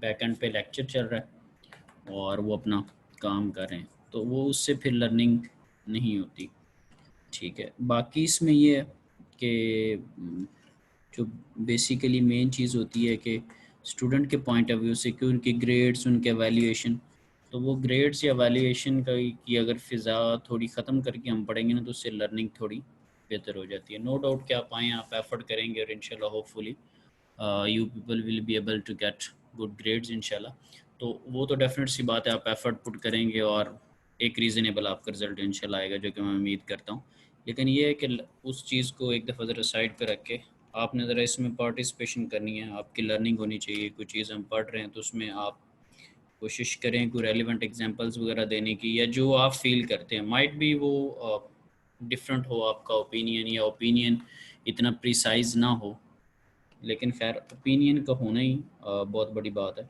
Back and पे lecture चल रहा है और वो अपना काम कर रहे हैं, तो वो उससे फिर लर्निंग नहीं होती। ठीक है, बाकी इसमें ये है कि जो बेसिकली मेन चीज़ होती है कि स्टूडेंट के पॉइंट ऑफ व्यू से कि उनके ग्रेड्स, उनके एवेल्यूएशन, तो वो ग्रेड्स या एवेल्यूएशन की अगर फ़िज़ा थोड़ी ख़त्म करके हम पढ़ेंगे ना, तो उससे लर्निंग थोड़ी बेहतर हो जाती है। नो डाउट कि आप आएँ, आप एफर्ट करेंगे और इंशाल्लाह hopefully you people will be able to get good grades इंशाल्लाह। तो वो तो डेफिनेट सी बात है, आप एफर्ट पुट करेंगे और एक रीज़नेबल आपका रिज़ल्ट इंशाल्लाह आएगा, जो कि मैं उम्मीद करता हूँ। लेकिन ये है कि उस चीज़ को एक दफ़ा ज़रा साइड पे रख के आपने ज़रा इसमें पार्टिसिपेशन करनी है, आपकी लर्निंग होनी चाहिए। कोई चीज़ हम पढ़ रहे हैं तो उसमें आप कोशिश करें कोई रेलिवेंट एग्जांपल्स वगैरह देने की, या जो आप फील करते हैं, माइट बी वो डिफरेंट हो आपका ओपिनियन, या ओपिनियन इतना प्रिसाइज ना हो, लेकिन खैर ओपिनियन का होना ही बहुत बड़ी बात है,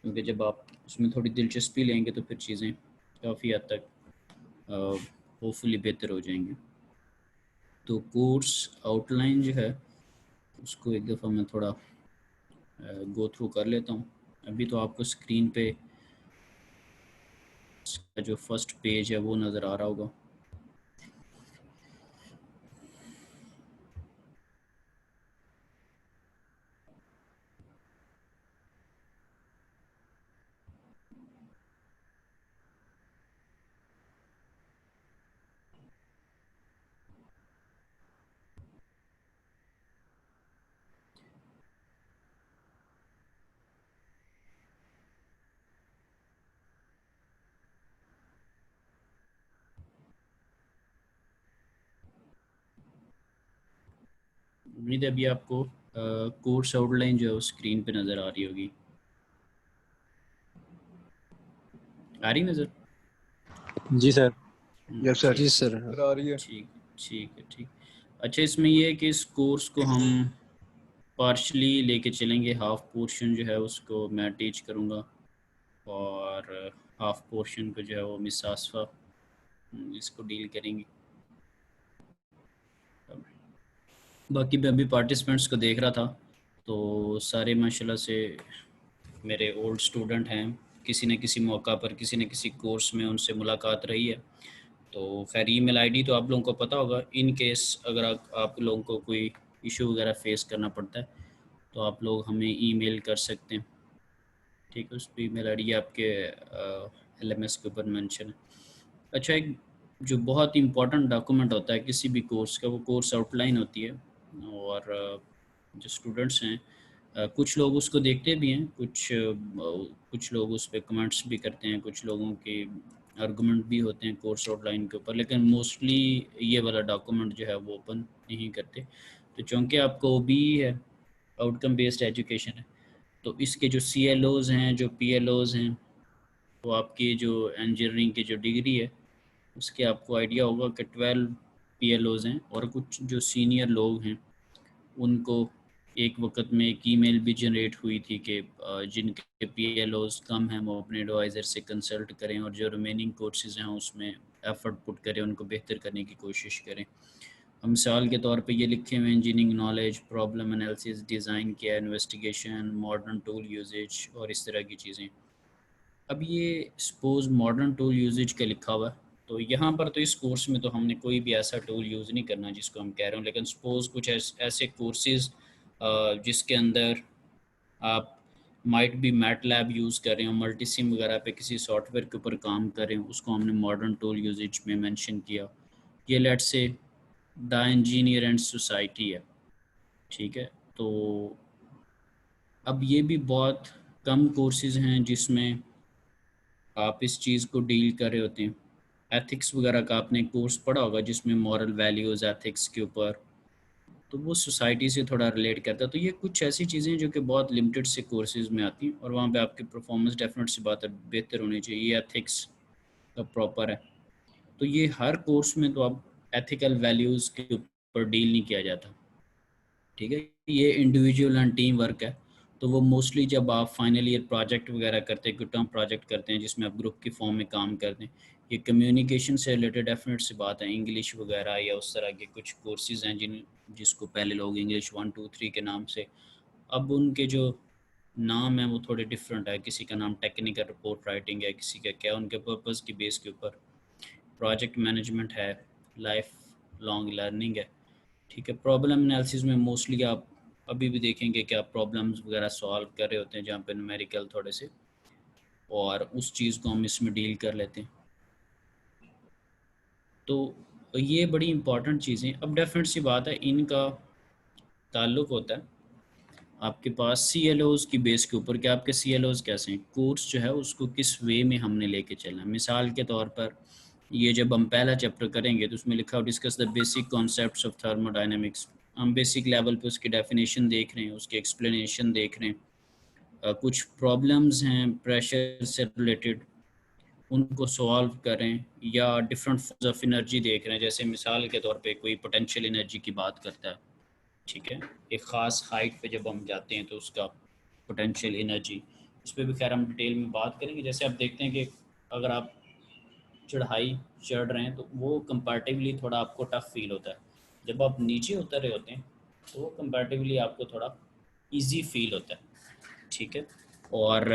क्योंकि जब आप उसमें थोड़ी दिलचस्पी लेंगे तो फिर चीज़ें काफ़ी हद तक होपफुली बेहतर हो जाएंगी। तो कोर्स आउटलाइन जो है उसको एक दफ़ा मैं थोड़ा गो थ्रू कर लेता हूँ। अभी तो आपको स्क्रीन पे इसका जो फर्स्ट पेज है वो नज़र आ रहा होगा। उम्मीद है अभी आपको कोर्स आउटलाइन जो है वो स्क्रीन पे नज़र आ रही होगी। आ रही नज़र? जी सर। Yes sir. ठीक जी सर। आ रही है। ठीक ठीक है, ठीक। अच्छा, इसमें ये है कि इस कोर्स को हम पार्शली लेके चलेंगे। हाफ पोर्शन जो है उसको मैं टीच करूँगा और हाफ पोर्शन को जो है वो मिस आसफा इसको डील करेंगी। बाकी मैं अभी पार्टिसिपेंट्स को देख रहा था तो सारे माशाल्लाह से मेरे ओल्ड स्टूडेंट हैं, किसी न किसी मौका पर किसी न किसी कोर्स में उनसे मुलाकात रही है। तो खैर ईमेल आईडी तो आप लोगों को पता होगा, इन केस अगर आप लोगों को कोई इशू वगैरह फेस करना पड़ता है तो आप लोग हमें ईमेल कर सकते हैं। ठीक है, उस पर ईमेल आईडी आपके एलएमएस के ऊपर मेंशन है। अच्छा, एक जो बहुत इंपॉर्टेंट डॉक्यूमेंट होता है किसी भी कोर्स का, वो कोर्स आउटलाइन होती है। और जो स्टूडेंट्स हैं कुछ लोग उसको देखते भी हैं, कुछ लोग उस पर कमेंट्स भी करते हैं, कुछ लोगों के आर्गुमेंट भी होते हैं कोर्स आउटलाइन के ऊपर, लेकिन मोस्टली ये वाला डॉक्यूमेंट जो है वो ओपन नहीं करते। तो चूँकि आपको OBE है, आउटकम बेस्ड एजुकेशन है, तो इसके जो CLOs हैं, जो PLOs हैं, तो आपकी जो इंजीनियरिंग की जो डिग्री है उसके आपको आइडिया होगा कि 12 PLOs हैं, और कुछ जो सीनियर लोग हैं उनको एक वक्त में एक ईमेल भी जनरेट हुई थी कि जिनके PLOs कम हैं वो अपने एडवाइज़र से कंसल्ट करें और जो रिमेनिंग कोर्सेज़ हैं उसमें एफ़र्ट पुट करें, उनको बेहतर करने की कोशिश करें। हम मिसाल के तौर पे ये लिखे हुए engineering knowledge, problem analysis, design किया, इन्वेस्टिगेशन, मॉडर्न टूल यूजेज और इस तरह की चीज़ें। अब ये सपोज़ मॉडर्न टूल यूजेज का लिखा हुआ है, तो यहाँ पर तो इस कोर्स में तो हमने कोई भी ऐसा टूल यूज़ नहीं करना जिसको हम कह रहे हो, लेकिन सपोज़ कुछ ऐसे कोर्सेज़ जिसके अंदर आप माइट भी मैटलैब यूज़ कर रहे हो, मल्टीसिम वगैरह पे किसी सॉफ्टवेयर के ऊपर काम कर रहे हो, उसको हमने मॉडर्न टूल यूजेज में मेंशन किया। ये let's say the engineer and society है। ठीक है, तो अब ये भी बहुत कम कोर्सेज़ हैं जिसमें आप इस चीज़ को डील कर रहे होते हैं। एथिक्स वगैरह का आपने कोर्स पढ़ा होगा जिसमें मॉरल वैल्यूज़ एथिक्स के ऊपर, तो वो सोसाइटी से थोड़ा रिलेट करता है। तो ये कुछ ऐसी चीज़ें जो कि बहुत लिमिटेड से कोर्सेज़ में आती हैं और वहाँ पे आपकी परफॉर्मेंस डेफिनेट सी बात है बेहतर होनी चाहिए। ये एथिक्स का प्रॉपर है, तो ये हर कोर्स में तो अब एथिकल वैल्यूज़ के ऊपर डील नहीं किया जाता। ठीक है, ये इंडिविजुअल एंड टीम वर्क है। तो वो मोस्टली जब आप फाइनल ईयर प्रोजेक्ट वगैरह करते हैं, कोई टर्म प्रोजेक्ट करते हैं जिसमें आप ग्रुप की फॉर्म में काम करते हैं, ये कम्युनिकेशन से रिलेटेड डेफिनेट सी बात है। इंग्लिश वगैरह या उस तरह के कुछ कोर्सेज़ हैं जिसको पहले लोग इंग्लिश 1 2 3 के नाम से, अब उनके जो नाम है वो थोड़े डिफरेंट है, किसी का नाम टेक्निकल रिपोर्ट राइटिंग है, किसी का क्या, उनके पर्पस की बेस के ऊपर। प्रोजेक्ट मैनेजमेंट है, लाइफ लॉन्ग लर्निंग है। ठीक है, प्रॉब्लम एनालिसिस में मोस्टली आप अभी भी देखेंगे कि आप प्रॉब्लम्स वगैरह सॉल्व कर रहे होते हैं जहाँ पे न्यूमेरिकल थोड़े से, और उस चीज़ को हम इसमें डील कर लेते हैं। तो ये बड़ी इंपॉर्टेंट चीज़ें। अब डेफिनेट सी बात है, इनका ताल्लुक़ होता है आपके पास सी एल ओज़ की बेस के ऊपर कि आपके सी एल ओज़ कैसे हैं, कोर्स जो है उसको किस वे में हमने लेके चलना है। मिसाल के तौर पर ये जब हम पहला चैप्टर करेंगे तो उसमें लिखा हो discuss the basic concepts of thermodynamics. हम बेसिक लेवल पे उसकी डेफिनेशन देख रहे हैं, उसकी एक्सप्लेनेशन देख रहे हैं। कुछ प्रॉब्लम्स हैं प्रेशर से रिलेटेड, उनको सॉल्व करें, या डिफरेंट फॉर्म्स ऑफ एनर्जी देख रहे हैं। जैसे मिसाल के तौर पे कोई पोटेंशियल एनर्जी की बात करता है, ठीक है, एक ख़ास हाइट पे जब हम जाते हैं तो उसका पोटेंशियल एनर्जी, इस पर भी खैर हम डिटेल में बात करेंगे। जैसे आप देखते हैं कि अगर आप चढ़ाई चढ़ रहे हैं तो वो कंपैरेटिवली थोड़ा आपको टफ फील होता है। जब आप नीचे उतर रहे होते हैं तो वो कंपैरेटिवली आपको थोड़ा इजी फील होता है। ठीक है, और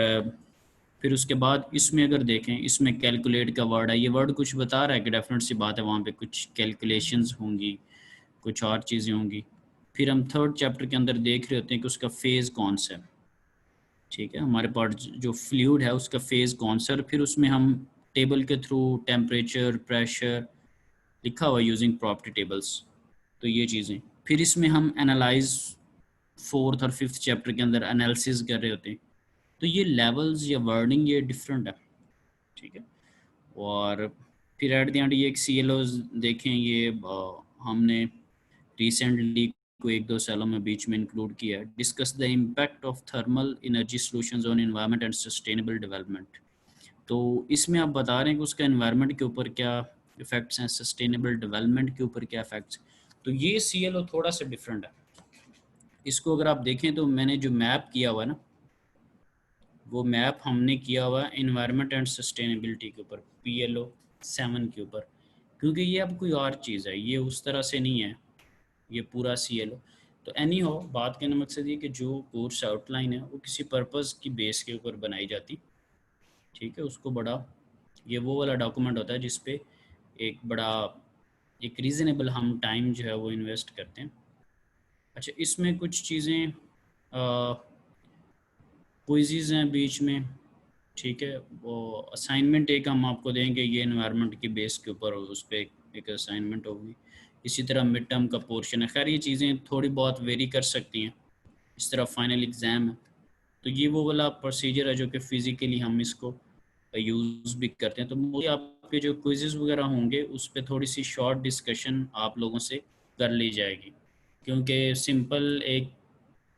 फिर उसके बाद इसमें अगर देखें, इसमें कैलकुलेट का वर्ड है, ये वर्ड कुछ बता रहा है कि डेफिनेट सी बात है वहाँ पे कुछ कैलकुलेशंस होंगी, कुछ और चीज़ें होंगी। फिर हम थर्ड चैप्टर के अंदर देख रहे होते हैं कि उसका फेज़ कौन सा है। ठीक है, हमारे पास जो फ्लूइड है उसका फेज़ कौन सा है, और फिर उसमें हम टेबल के थ्रू टेम्परेचर, प्रेशर लिखा हुआ यूजिंग प्रॉपर्टी टेबल्स, तो ये चीज़ें। फिर इसमें हम एनालाइज फोर्थ और फिफ्थ चैप्टर के अंदर एनालिसिस कर रहे होते हैं। तो ये लेवल्स या वर्डिंग ये डिफरेंट है। ठीक है, और फिर एट द एंड ये एक सी एल ओज देखें, ये हमने रिसेंटली को एक दो सालों में बीच में इंक्लूड किया है। Discuss the impact of thermal energy solutions on environment and sustainable development. तो इसमें आप बता रहे हैं कि उसका एनवायरनमेंट के ऊपर क्या इफ़ेक्ट्स हैं, सस्टेनेबल डेवलपमेंट के ऊपर क्या इफ़ेक्ट्स। तो ये सी एल ओ थोड़ा सा डिफरेंट है। इसको अगर आप देखें तो मैंने जो मैप किया हुआ है ना, वो मैप हमने किया हुआ है इन्वायरमेंट एंड सस्टेनेबिलिटी के ऊपर, PLO 7 के ऊपर। क्योंकि ये अब कोई और चीज़ है, ये उस तरह से नहीं है, ये पूरा CLO। तो एनी हो, बात कहने का मकसद ये कि जो कोर्स आउटलाइन है वो किसी पर्पज़ की बेस के ऊपर बनाई जाती। ठीक है, उसको बड़ा, ये वो वाला डॉक्यूमेंट होता है जिस पे एक बड़ा, एक रीज़नेबल हम टाइम जो है वो इन्वेस्ट करते हैं। अच्छा, इसमें कुछ चीज़ें क्विज़ेज़ हैं बीच में। ठीक है, वो असाइनमेंट एक हम आपको देंगे, ये एनवायरनमेंट की बेस के ऊपर उस पर एक असाइनमेंट होगी। इसी तरह मिड टर्म का पोर्शन है। खैर ये चीज़ें थोड़ी बहुत वेरी कर सकती हैं। इस तरह फाइनल एग्ज़ाम है, तो ये वो वाला प्रोसीजर है जो कि फ़िज़िकली हम इसको यूज़ भी करते हैं। तो मोस्टली आपके जो क्विज़ेज़ वगैरह होंगे उस पर थोड़ी सी शॉर्ट डिस्कशन आप लोगों से कर ली जाएगी, क्योंकि सिंपल एक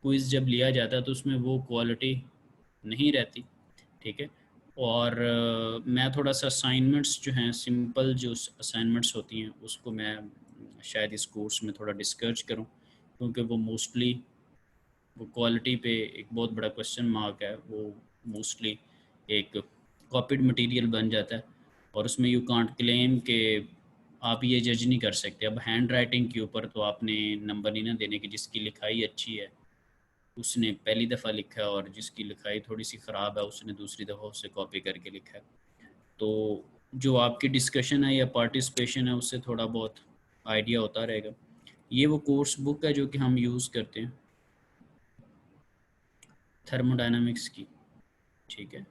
क्विज़ जब लिया जाता है तो उसमें वो क्वालिटी नहीं रहती। ठीक है, और मैं थोड़ा सा असाइनमेंट्स जो हैं, सिंपल जो असाइनमेंट्स होती हैं उसको मैं शायद इस कोर्स में थोड़ा डिस्कस करूं, क्योंकि वो मोस्टली वो क्वालिटी पे एक बहुत बड़ा क्वेश्चन मार्क है। वो मोस्टली एक कॉपीड मटेरियल बन जाता है, और उसमें यू कांट क्लेम कि आप ये जज नहीं कर सकते। अब हैंड राइटिंग के ऊपर तो आपने नंबर नहीं ना देने की, जिसकी लिखाई अच्छी है उसने पहली दफ़ा लिखा है, और जिसकी लिखाई थोड़ी सी ख़राब है उसने दूसरी दफ़ा उससे कॉपी करके लिखा है। तो जो आपकी डिस्कशन है या पार्टिसिपेशन है उससे थोड़ा बहुत आइडिया होता रहेगा। ये वो कोर्स बुक है जो कि हम यूज़ करते हैं थर्मोडायनामिक्स की। ठीक है,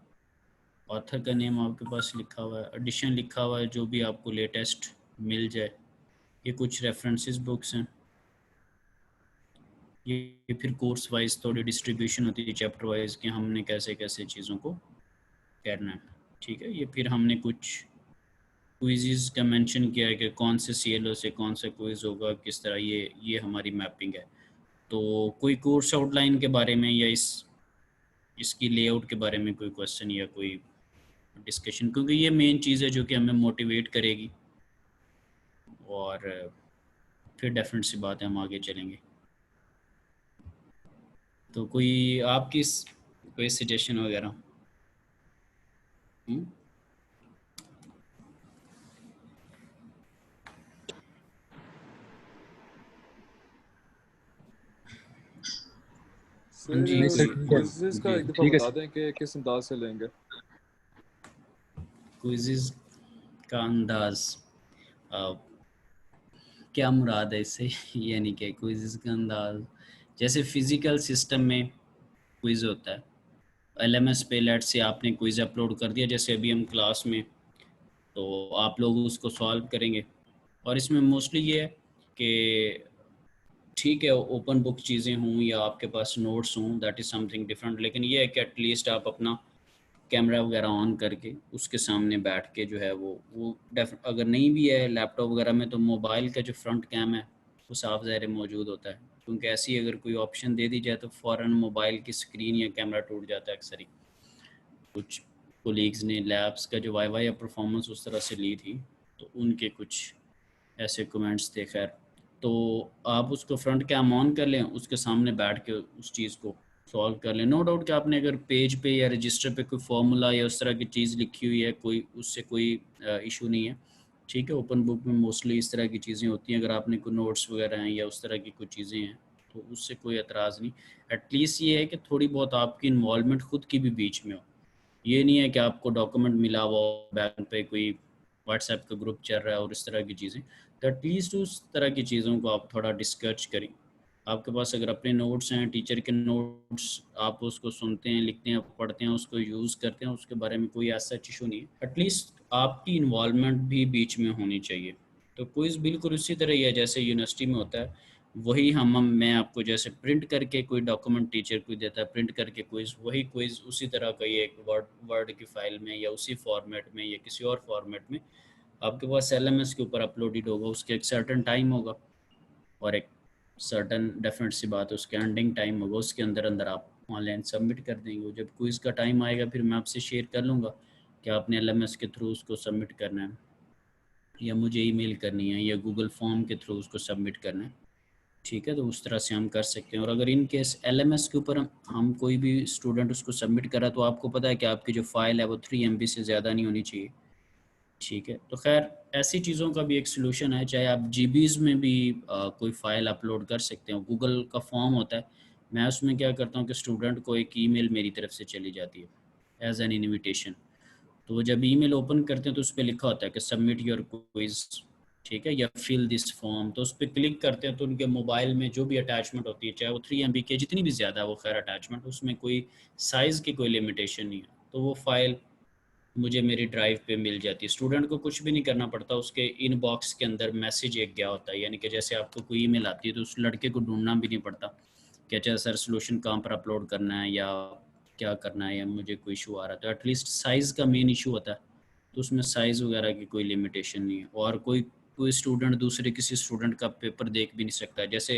ऑथर का नेम आपके पास लिखा हुआ है, एडिशन लिखा हुआ है, जो भी आपको लेटेस्ट मिल जाए। ये कुछ रेफरेंसेस बुक्स हैं। ये फिर कोर्स वाइज थोड़ी डिस्ट्रीब्यूशन होती है चैप्टर वाइज कि हमने कैसे कैसे चीज़ों को करना है। ठीक है, ये फिर हमने कुछ क्विज़ का मेंशन किया है कि कौन से CLO से कौन सा क्विज़ होगा, किस तरह, ये हमारी मैपिंग है। तो कोई कोर्स आउटलाइन के बारे में या इसकी लेआउट के बारे में कोई क्वेश्चन या कोई डिस्कशन, क्योंकि ये मेन चीज़ है जो कि हमें मोटिवेट करेगी, और फिर डेफिनेट सी बात है हम आगे चलेंगे। तो कोई आपकी कोई सजेशन वगैरह? हम्म? हाँ जी नहीं सर, सर ठीक है। क्विज़ेस का जी एक दफ़ा ठीक है बता सर। दें कि किस अंदाज से लेंगे। क्विज़ का अंदाज़ क्या मुराद है इससे यानी कि क्विज़ का अंदाज़ जैसे फिज़िकल सिस्टम में क्विज़ होता है एलएमएस पे लेट से आपने क्विज़ अपलोड कर दिया जैसे अभी हम क्लास में तो आप लोग उसको सॉल्व करेंगे और इसमें मोस्टली ये है कि ठीक है ओपन बुक चीज़ें हों या आपके पास नोट्स हों दैट इज़ समथिंग डिफरेंट लेकिन ये है कि एटलीस्ट आप अपना कैमरा वगैरह ऑन करके उसके सामने बैठ के जो है वो अगर नहीं भी है लैपटॉप वगैरह में तो मोबाइल का जो फ्रंट कैम है वो साफ ज़ाहिर मौजूद होता है क्योंकि ऐसी अगर कोई ऑप्शन दे दी जाए तो फ़ौरन मोबाइल की स्क्रीन या कैमरा टूट जाता है अक्सर ही। कुछ कोलीग्स ने लैब्स का जो वाई या परफॉर्मेंस उस तरह से ली थी तो उनके कुछ ऐसे कमेंट्स थे। खैर तो आप उसको फ्रंट कैम ऑन कर लें उसके सामने बैठ के उस चीज़ को सॉल्व कर लें। नो डाउट कि आपने अगर पेज पे या रजिस्टर पे कोई फार्मूला या उस तरह की चीज़ लिखी हुई है कोई उससे कोई इशू नहीं है। ठीक है ओपन बुक में मोस्टली इस तरह की चीज़ें होती हैं अगर आपने कोई नोट्स वगैरह हैं या उस तरह की कुछ चीज़ें हैं तो उससे कोई एतराज़ नहीं। एटलीस्ट ये है कि थोड़ी बहुत आपकी इन्वॉल्वमेंट खुद की भी बीच में हो। ये नहीं है कि आपको डॉक्यूमेंट मिला हुआ बैक पे कोई व्हाट्सएप का ग्रुप चल रहा है और इस तरह की चीज़ें तो एटलीस्ट उस तरह की चीज़ों को आप थोड़ा डिस्कस करें। आपके पास अगर अपने नोट्स हैं टीचर के नोट्स आप उसको सुनते हैं लिखते हैं पढ़ते हैं उसको यूज़ करते हैं उसके बारे में कोई ऐसा इशू नहीं है। एटलीस्ट आपकी इन्वॉल्वमेंट भी बीच में होनी चाहिए। तो क्विज़ बिल्कुल उसी तरह ही है जैसे यूनिवर्सिटी में होता है वही हम मैं आपको जैसे प्रिंट करके कोई डॉक्यूमेंट टीचर को देता है प्रिंट करके क्विज़ वही क्विज़ उसी तरह का ही एक वर्ड की फ़ाइल में या उसी फॉर्मेट में या किसी और फॉर्मेट में आपके पास एलएमएस के ऊपर अपलोडेड होगा। उसके एक सर्टेन टाइम होगा और एक सर्टेन डेफिनेट सी बात है उसके एंडिंग टाइम होगा उसके अंदर अंदर आप ऑनलाइन सबमिट कर देंगे। जब क्विज़ का टाइम आएगा फिर मैं आपसे शेयर कर लूँगा कि आपने एलएमएस के थ्रू उसको सबमिट करना है या मुझे ईमेल करनी है या गूगल फॉर्म के थ्रू उसको सबमिट करना है। ठीक है तो उस तरह से हम कर सकते हैं। और अगर इन केस एलएमएस के ऊपर हम कोई भी स्टूडेंट उसको सबमिट करा तो आपको पता है कि आपकी जो फाइल है वो 3 MB से ज़्यादा नहीं होनी चाहिए। ठीक है तो खैर ऐसी चीज़ों का भी एक सलूशन है चाहे आप जीबीज़ में भी कोई फ़ाइल अपलोड कर सकते हो। गूगल का फॉर्म होता है मैं उसमें क्या करता हूँ कि स्टूडेंट को एक ईमेल मेरी तरफ से चली जाती है एज एन इनविटेशन। तो वो जब ईमेल ओपन करते हैं तो उस पर लिखा होता है कि सबमिट योर क्विज। ठीक है या फिल दिस फॉर्म तो उस पर क्लिक करते हैं तो उनके मोबाइल में जो भी अटैचमेंट होती है चाहे वो 3 MB के जितनी भी ज़्यादा है वो खैर अटैचमेंट उसमें कोई साइज़ की कोई लिमिटेशन नहीं है तो वो फाइल मुझे मेरी ड्राइव पे मिल जाती है। स्टूडेंट को कुछ भी नहीं करना पड़ता उसके इनबॉक्स के अंदर मैसेज एक गया होता है यानी कि जैसे आपको कोई ईमेल आती है तो उस लड़के को ढूंढना भी नहीं पड़ता कि अच्छा सर सोल्यूशन कहाँ पर अपलोड करना है या क्या करना है या मुझे कोई इशू आ रहा है। तो एटलीस्ट साइज़ का मेन इशू होता है तो उसमें साइज़ वगैरह की कोई लिमिटेशन नहीं है और कोई कोई स्टूडेंट दूसरे किसी स्टूडेंट का पेपर देख भी नहीं सकता। जैसे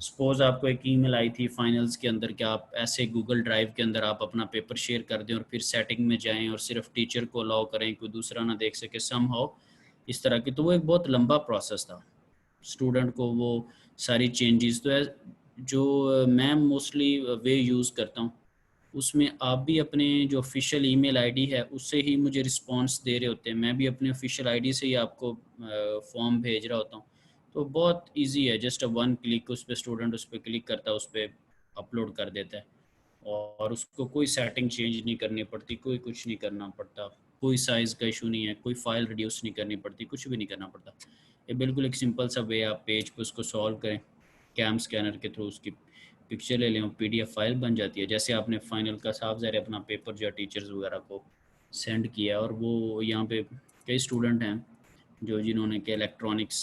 सपोज़ आपको एक ईमेल आई थी फाइनल्स के अंदर कि आप ऐसे गूगल ड्राइव के अंदर आप अपना पेपर शेयर कर दें और फिर सेटिंग में जाएं और सिर्फ टीचर को अलाउ करें कोई दूसरा ना देख सके समहाउ इस तरह की। तो वो एक बहुत लंबा प्रोसेस था स्टूडेंट को वो सारी चेंजेस। तो जो मैं मोस्टली वे यूज़ करता हूँ उसमें आप भी अपने जो ऑफिशियल ईमेल आईडी है उससे ही मुझे रिस्पांस दे रहे होते हैं। मैं भी अपने ऑफिशियल आईडी से ही आपको फॉर्म भेज रहा होता हूँ। तो बहुत इजी है जस्ट वन क्लिक उस पर स्टूडेंट उस पर क्लिक करता है उस पर अपलोड कर देता है और उसको कोई सेटिंग चेंज नहीं करनी पड़ती कोई कुछ नहीं करना पड़ता कोई साइज़ का इशू नहीं है कोई फाइल रिड्यूस नहीं करनी पड़ती कुछ भी नहीं करना पड़ता। ये बिल्कुल एक सिंपल सा वे आप पेज पे उसको सॉल्व करें कैम स्कैनर के थ्रू उसकी पिक्चर ले लें और PDF फाइल बन जाती है। जैसे आपने फाइनल का साफ ज़ाहिर अपना पेपर जो टीचर्स वगैरह को सेंड किया और वो यहाँ पे कई स्टूडेंट हैं जो जिन्होंने के इलेक्ट्रॉनिक्स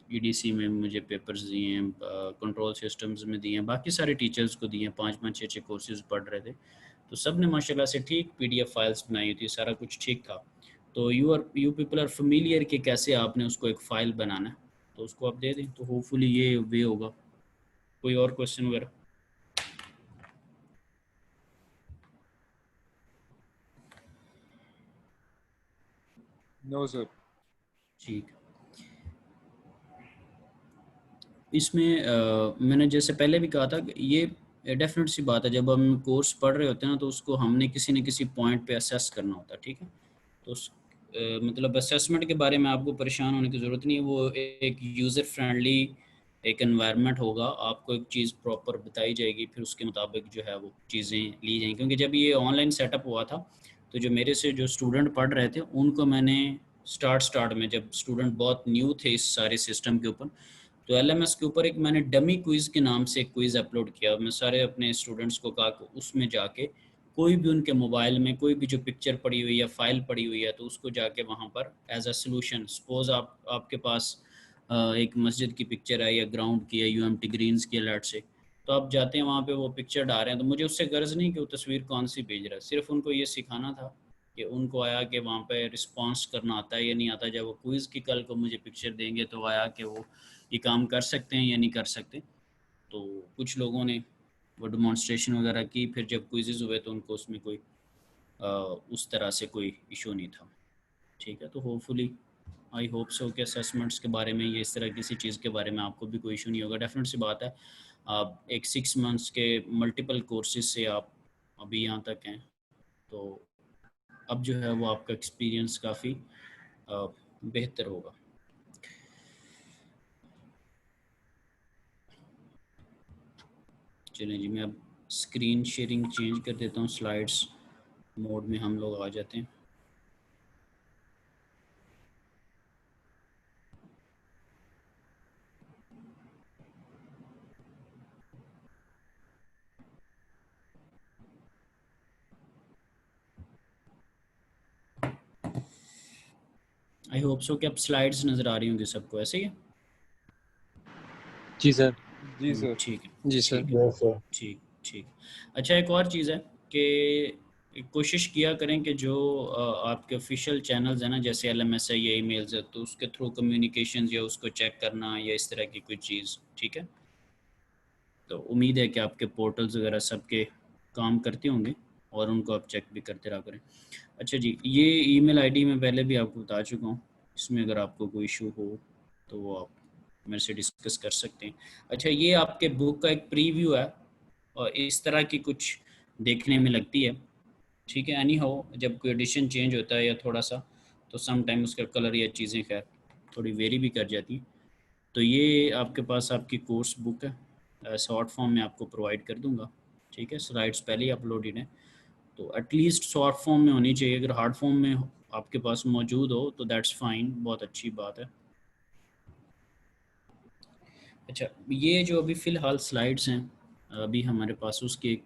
EDC में मुझे पेपर्स दिए हैं कंट्रोल सिस्टम्स में दिए हैं बाकी सारे टीचर्स को दिए हैं 5-5 6-6 कोर्सेज पढ़ रहे थे तो सब ने माशाल्लाह से ठीक PDF फाइल्स बनाई थी सारा कुछ ठीक था। तो यू पीपल आर फेमिलियर कि कैसे आपने उसको एक फ़ाइल बनाना है तो उसको आप दे दें तो होपफुली ये वे होगा। कोई और क्वेश्चन वगैरह? No sir. ठीक। इसमें मैंने जैसे पहले भी कहा था कि ये डेफिनेट सी बात है जब हम कोर्स पढ़ रहे होते हैं ना तो उसको हमने किसी न किसी पॉइंट पे असेस करना होता है। ठीक है तो मतलब असेसमेंट के बारे में आपको परेशान होने की ज़रूरत नहीं है। वो एक यूज़र फ्रेंडली एक एनवायरनमेंट होगा, आपको एक चीज़ प्रॉपर बताई जाएगी, फिर उसके मुताबिक जो है वो चीज़ें ली जाएंगी। क्योंकि जब ये ऑनलाइन सेटअप हुआ था तो जो मेरे से जो स्टूडेंट पढ़ रहे थे उनको मैंने स्टार्ट में, जब स्टूडेंट बहुत न्यू थे इस सारे सिस्टम के ऊपर, तो एलएमएस के ऊपर एक मैंने डमी क्विज़ के नाम से एक क्विज़ अपलोड किया। मैं सारे अपने स्टूडेंट्स को कहा कि उसमें जाके कोई भी उनके मोबाइल में कोई भी जो पिक्चर पड़ी हुई है, फाइल पड़ी हुई है, तो उसको जाके वहाँ पर एज अ सॉल्यूशन, सपोज आपके पास एक मस्जिद की पिक्चर है या ग्राउंड की है, यूएमटी ग्रीन्स की अलर्ट से, तो आप जाते हैं वहाँ पे वो पिक्चर डाल रहे हैं, तो मुझे उससे गर्ज नहीं कि वो तस्वीर कौन सी भेज रहा है, सिर्फ उनको ये सिखाना था कि उनको आया कि वहाँ पे रिस्पांस करना आता है या नहीं आता। जब वो क्विज़ की कल को मुझे पिक्चर देंगे तो आया कि वो ये काम कर सकते हैं या नहीं कर सकते। तो कुछ लोगों ने वो डेमोन्स्ट्रेशन वगैरह की, फिर जब क्विज़ हुए तो उनको उसमें कोई उस तरह से कोई इशू नहीं था। ठीक है, तो होपफुली आई होप सो कि असेसमेंट्स के बारे में, ये इस तरह किसी चीज़ के बारे में आपको भी कोई इशू नहीं होगा। डेफिनेट सी बात है, आप एक 6 मंथ्स के मल्टीपल कोर्सेज से आप अभी यहाँ तक हैं, तो अब जो है वो आपका एक्सपीरियंस काफ़ी बेहतर होगा। चलें जी, मैं अब स्क्रीन शेयरिंग चेंज कर देता हूँ, स्लाइड्स मोड में हम लोग आ जाते हैं। आई होप सो कि अब स्लाइड्स नज़र आ रही होंगी सबको, ऐसे ही है? जी सर। जी सर। ठीक है, जी सर। ठीक है, ठीक ठीक। अच्छा, एक और चीज़ है कि कोशिश किया करें कि जो आपके ऑफिशियल चैनल्स हैं ना, जैसे एलएमएस है या ईमेल्स है, तो उसके थ्रू कम्युनिकेशंस या उसको चेक करना या इस तरह की कोई चीज़, ठीक है। तो उम्मीद है कि आपके पोर्टल्स वगैरह सबके काम करते होंगे और उनको आप चेक भी करते रहा करें। अच्छा जी, ये ईमेल आईडी मैं पहले भी आपको बता चुका हूँ, इसमें अगर आपको कोई इशू हो तो वो आप मेरे से डिस्कस कर सकते हैं। अच्छा, ये आपके बुक का एक प्रीव्यू है और इस तरह की कुछ देखने में लगती है, ठीक है। एनी हाउ, जब कोई एडिशन चेंज होता है या थोड़ा सा, तो सम टाइम उसका कलर या चीज़ें खैर थोड़ी वेरी भी कर जाती हैं। तो ये आपके पास आपकी कोर्स बुक है, शॉर्ट फॉर्म में आपको प्रोवाइड कर दूंगा, ठीक है। स्लाइड्स पहले ही अपलोडेड हैं, तो एटलीस्ट शॉर्ट फॉर्म में होनी चाहिए। अगर हार्ड फॉर्म में आपके पास मौजूद हो तो दैट्स फाइन, बहुत अच्छी बात है। अच्छा, ये जो अभी फ़िलहाल स्लाइड्स हैं अभी हमारे पास, उसकी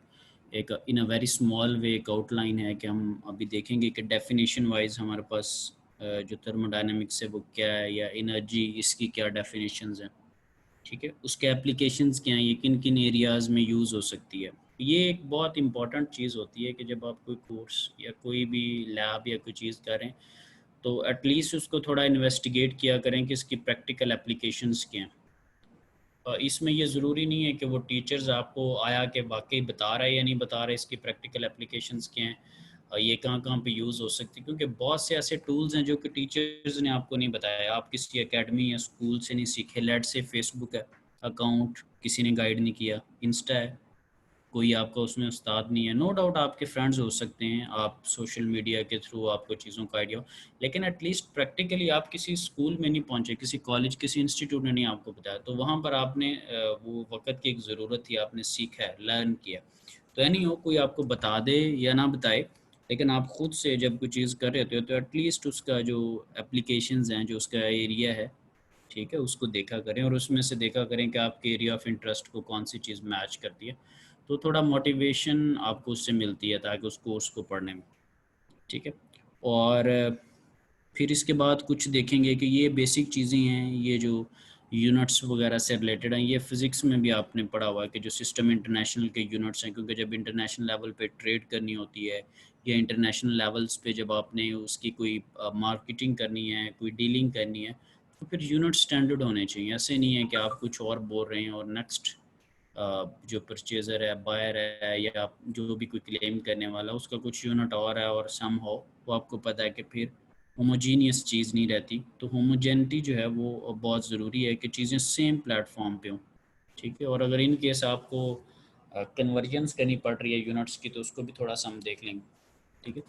एक इन अ वेरी स्मॉल वे एक आउटलाइन है कि हम अभी देखेंगे कि डेफिनेशन वाइज हमारे पास जो थर्मोडायनेमिक्स है वो क्या है, या एनर्जी इसकी क्या डेफिनेशंस हैं, ठीक है। उसके एप्लीकेशंस क्या हैं, ये किन किन एरियाज़ में यूज़ हो सकती है। ये एक बहुत इंपॉर्टेंट चीज़ होती है कि जब आप कोई कोर्स या कोई भी लैब या कोई चीज़ करें, तो एटलीस्ट उसको थोड़ा इन्वेस्टिगेट किया करें कि इसकी प्रैक्टिकल एप्लीकेशंस क्या हैं। इसमें ये ज़रूरी नहीं है कि वो टीचर्स आपको आया कि वाकई बता रहे हैं या नहीं बता रहे, इसकी प्रैक्टिकल एप्लीकेशंस क्या हैं, ये कहाँ कहाँ पे यूज़ हो सकती है। क्योंकि बहुत से ऐसे टूल्स हैं जो कि टीचर्स ने आपको नहीं बताया, आप किसी एकेडमी या स्कूल से नहीं सीखे। लेट से फेसबुक है अकाउंट, किसी ने गाइड नहीं किया। इंस्टा है, कोई आपका उसमें उस्ताद नहीं है। नो डाउट आपके फ्रेंड्स हो सकते हैं, आप सोशल मीडिया के थ्रू आपको चीज़ों का आइडिया हो, लेकिन एटलीस्ट प्रैक्टिकली आप किसी स्कूल में नहीं पहुंचे, किसी कॉलेज किसी इंस्टीट्यूट ने नहीं आपको बताया, तो वहाँ पर आपने वो वक्त की एक ज़रूरत थी, आपने सीखा है, लर्न किया। तो यानी हो कोई आपको बता दे या ना बताए, लेकिन आप खुद से जब कोई चीज़ कर रहे होते हो तो एटलीस्ट उसका जो एप्लीकेशंस हैं, जो उसका एरिया है, ठीक है, उसको देखा करें और उसमें से देखा करें कि आपके एरिया ऑफ इंटरेस्ट को कौन सी चीज़ मैच करती है। तो थोड़ा मोटिवेशन आपको उससे मिलती है ताकि उस कोर्स को पढ़ने में, ठीक है। और फिर इसके बाद कुछ देखेंगे कि ये बेसिक चीज़ें हैं, ये जो यूनिट्स वगैरह से रिलेटेड हैं, ये फ़िज़िक्स में भी आपने पढ़ा हुआ है कि जो सिस्टम इंटरनेशनल के यूनिट्स हैं, क्योंकि जब इंटरनेशनल लेवल पे ट्रेड करनी होती है या इंटरनेशनल लेवल्स पे जब आपने उसकी कोई मार्केटिंग करनी है, कोई डीलिंग करनी है, तो फिर यूनिट स्टैंडर्ड होने चाहिए। ऐसे नहीं है कि आप कुछ और बोल रहे हैं और नेक्स्ट जो परचेज़र है, बायर है, या जो भी कोई क्लेम करने वाला है, उसका कुछ यूनिट और है और सम हो, वो आपको पता है कि फिर होमोजीनियस चीज़ नहीं रहती। तो होमोजेनिटी जो है वो बहुत ज़रूरी है कि चीज़ें सेम प्लेटफॉर्म पे हों, ठीक है। और अगर इन केस आपको कन्वर्जन्स करनी पड़ रही है यूनिट्स की, तो उसको भी थोड़ा सा हम देख लेंगे, ठीक है।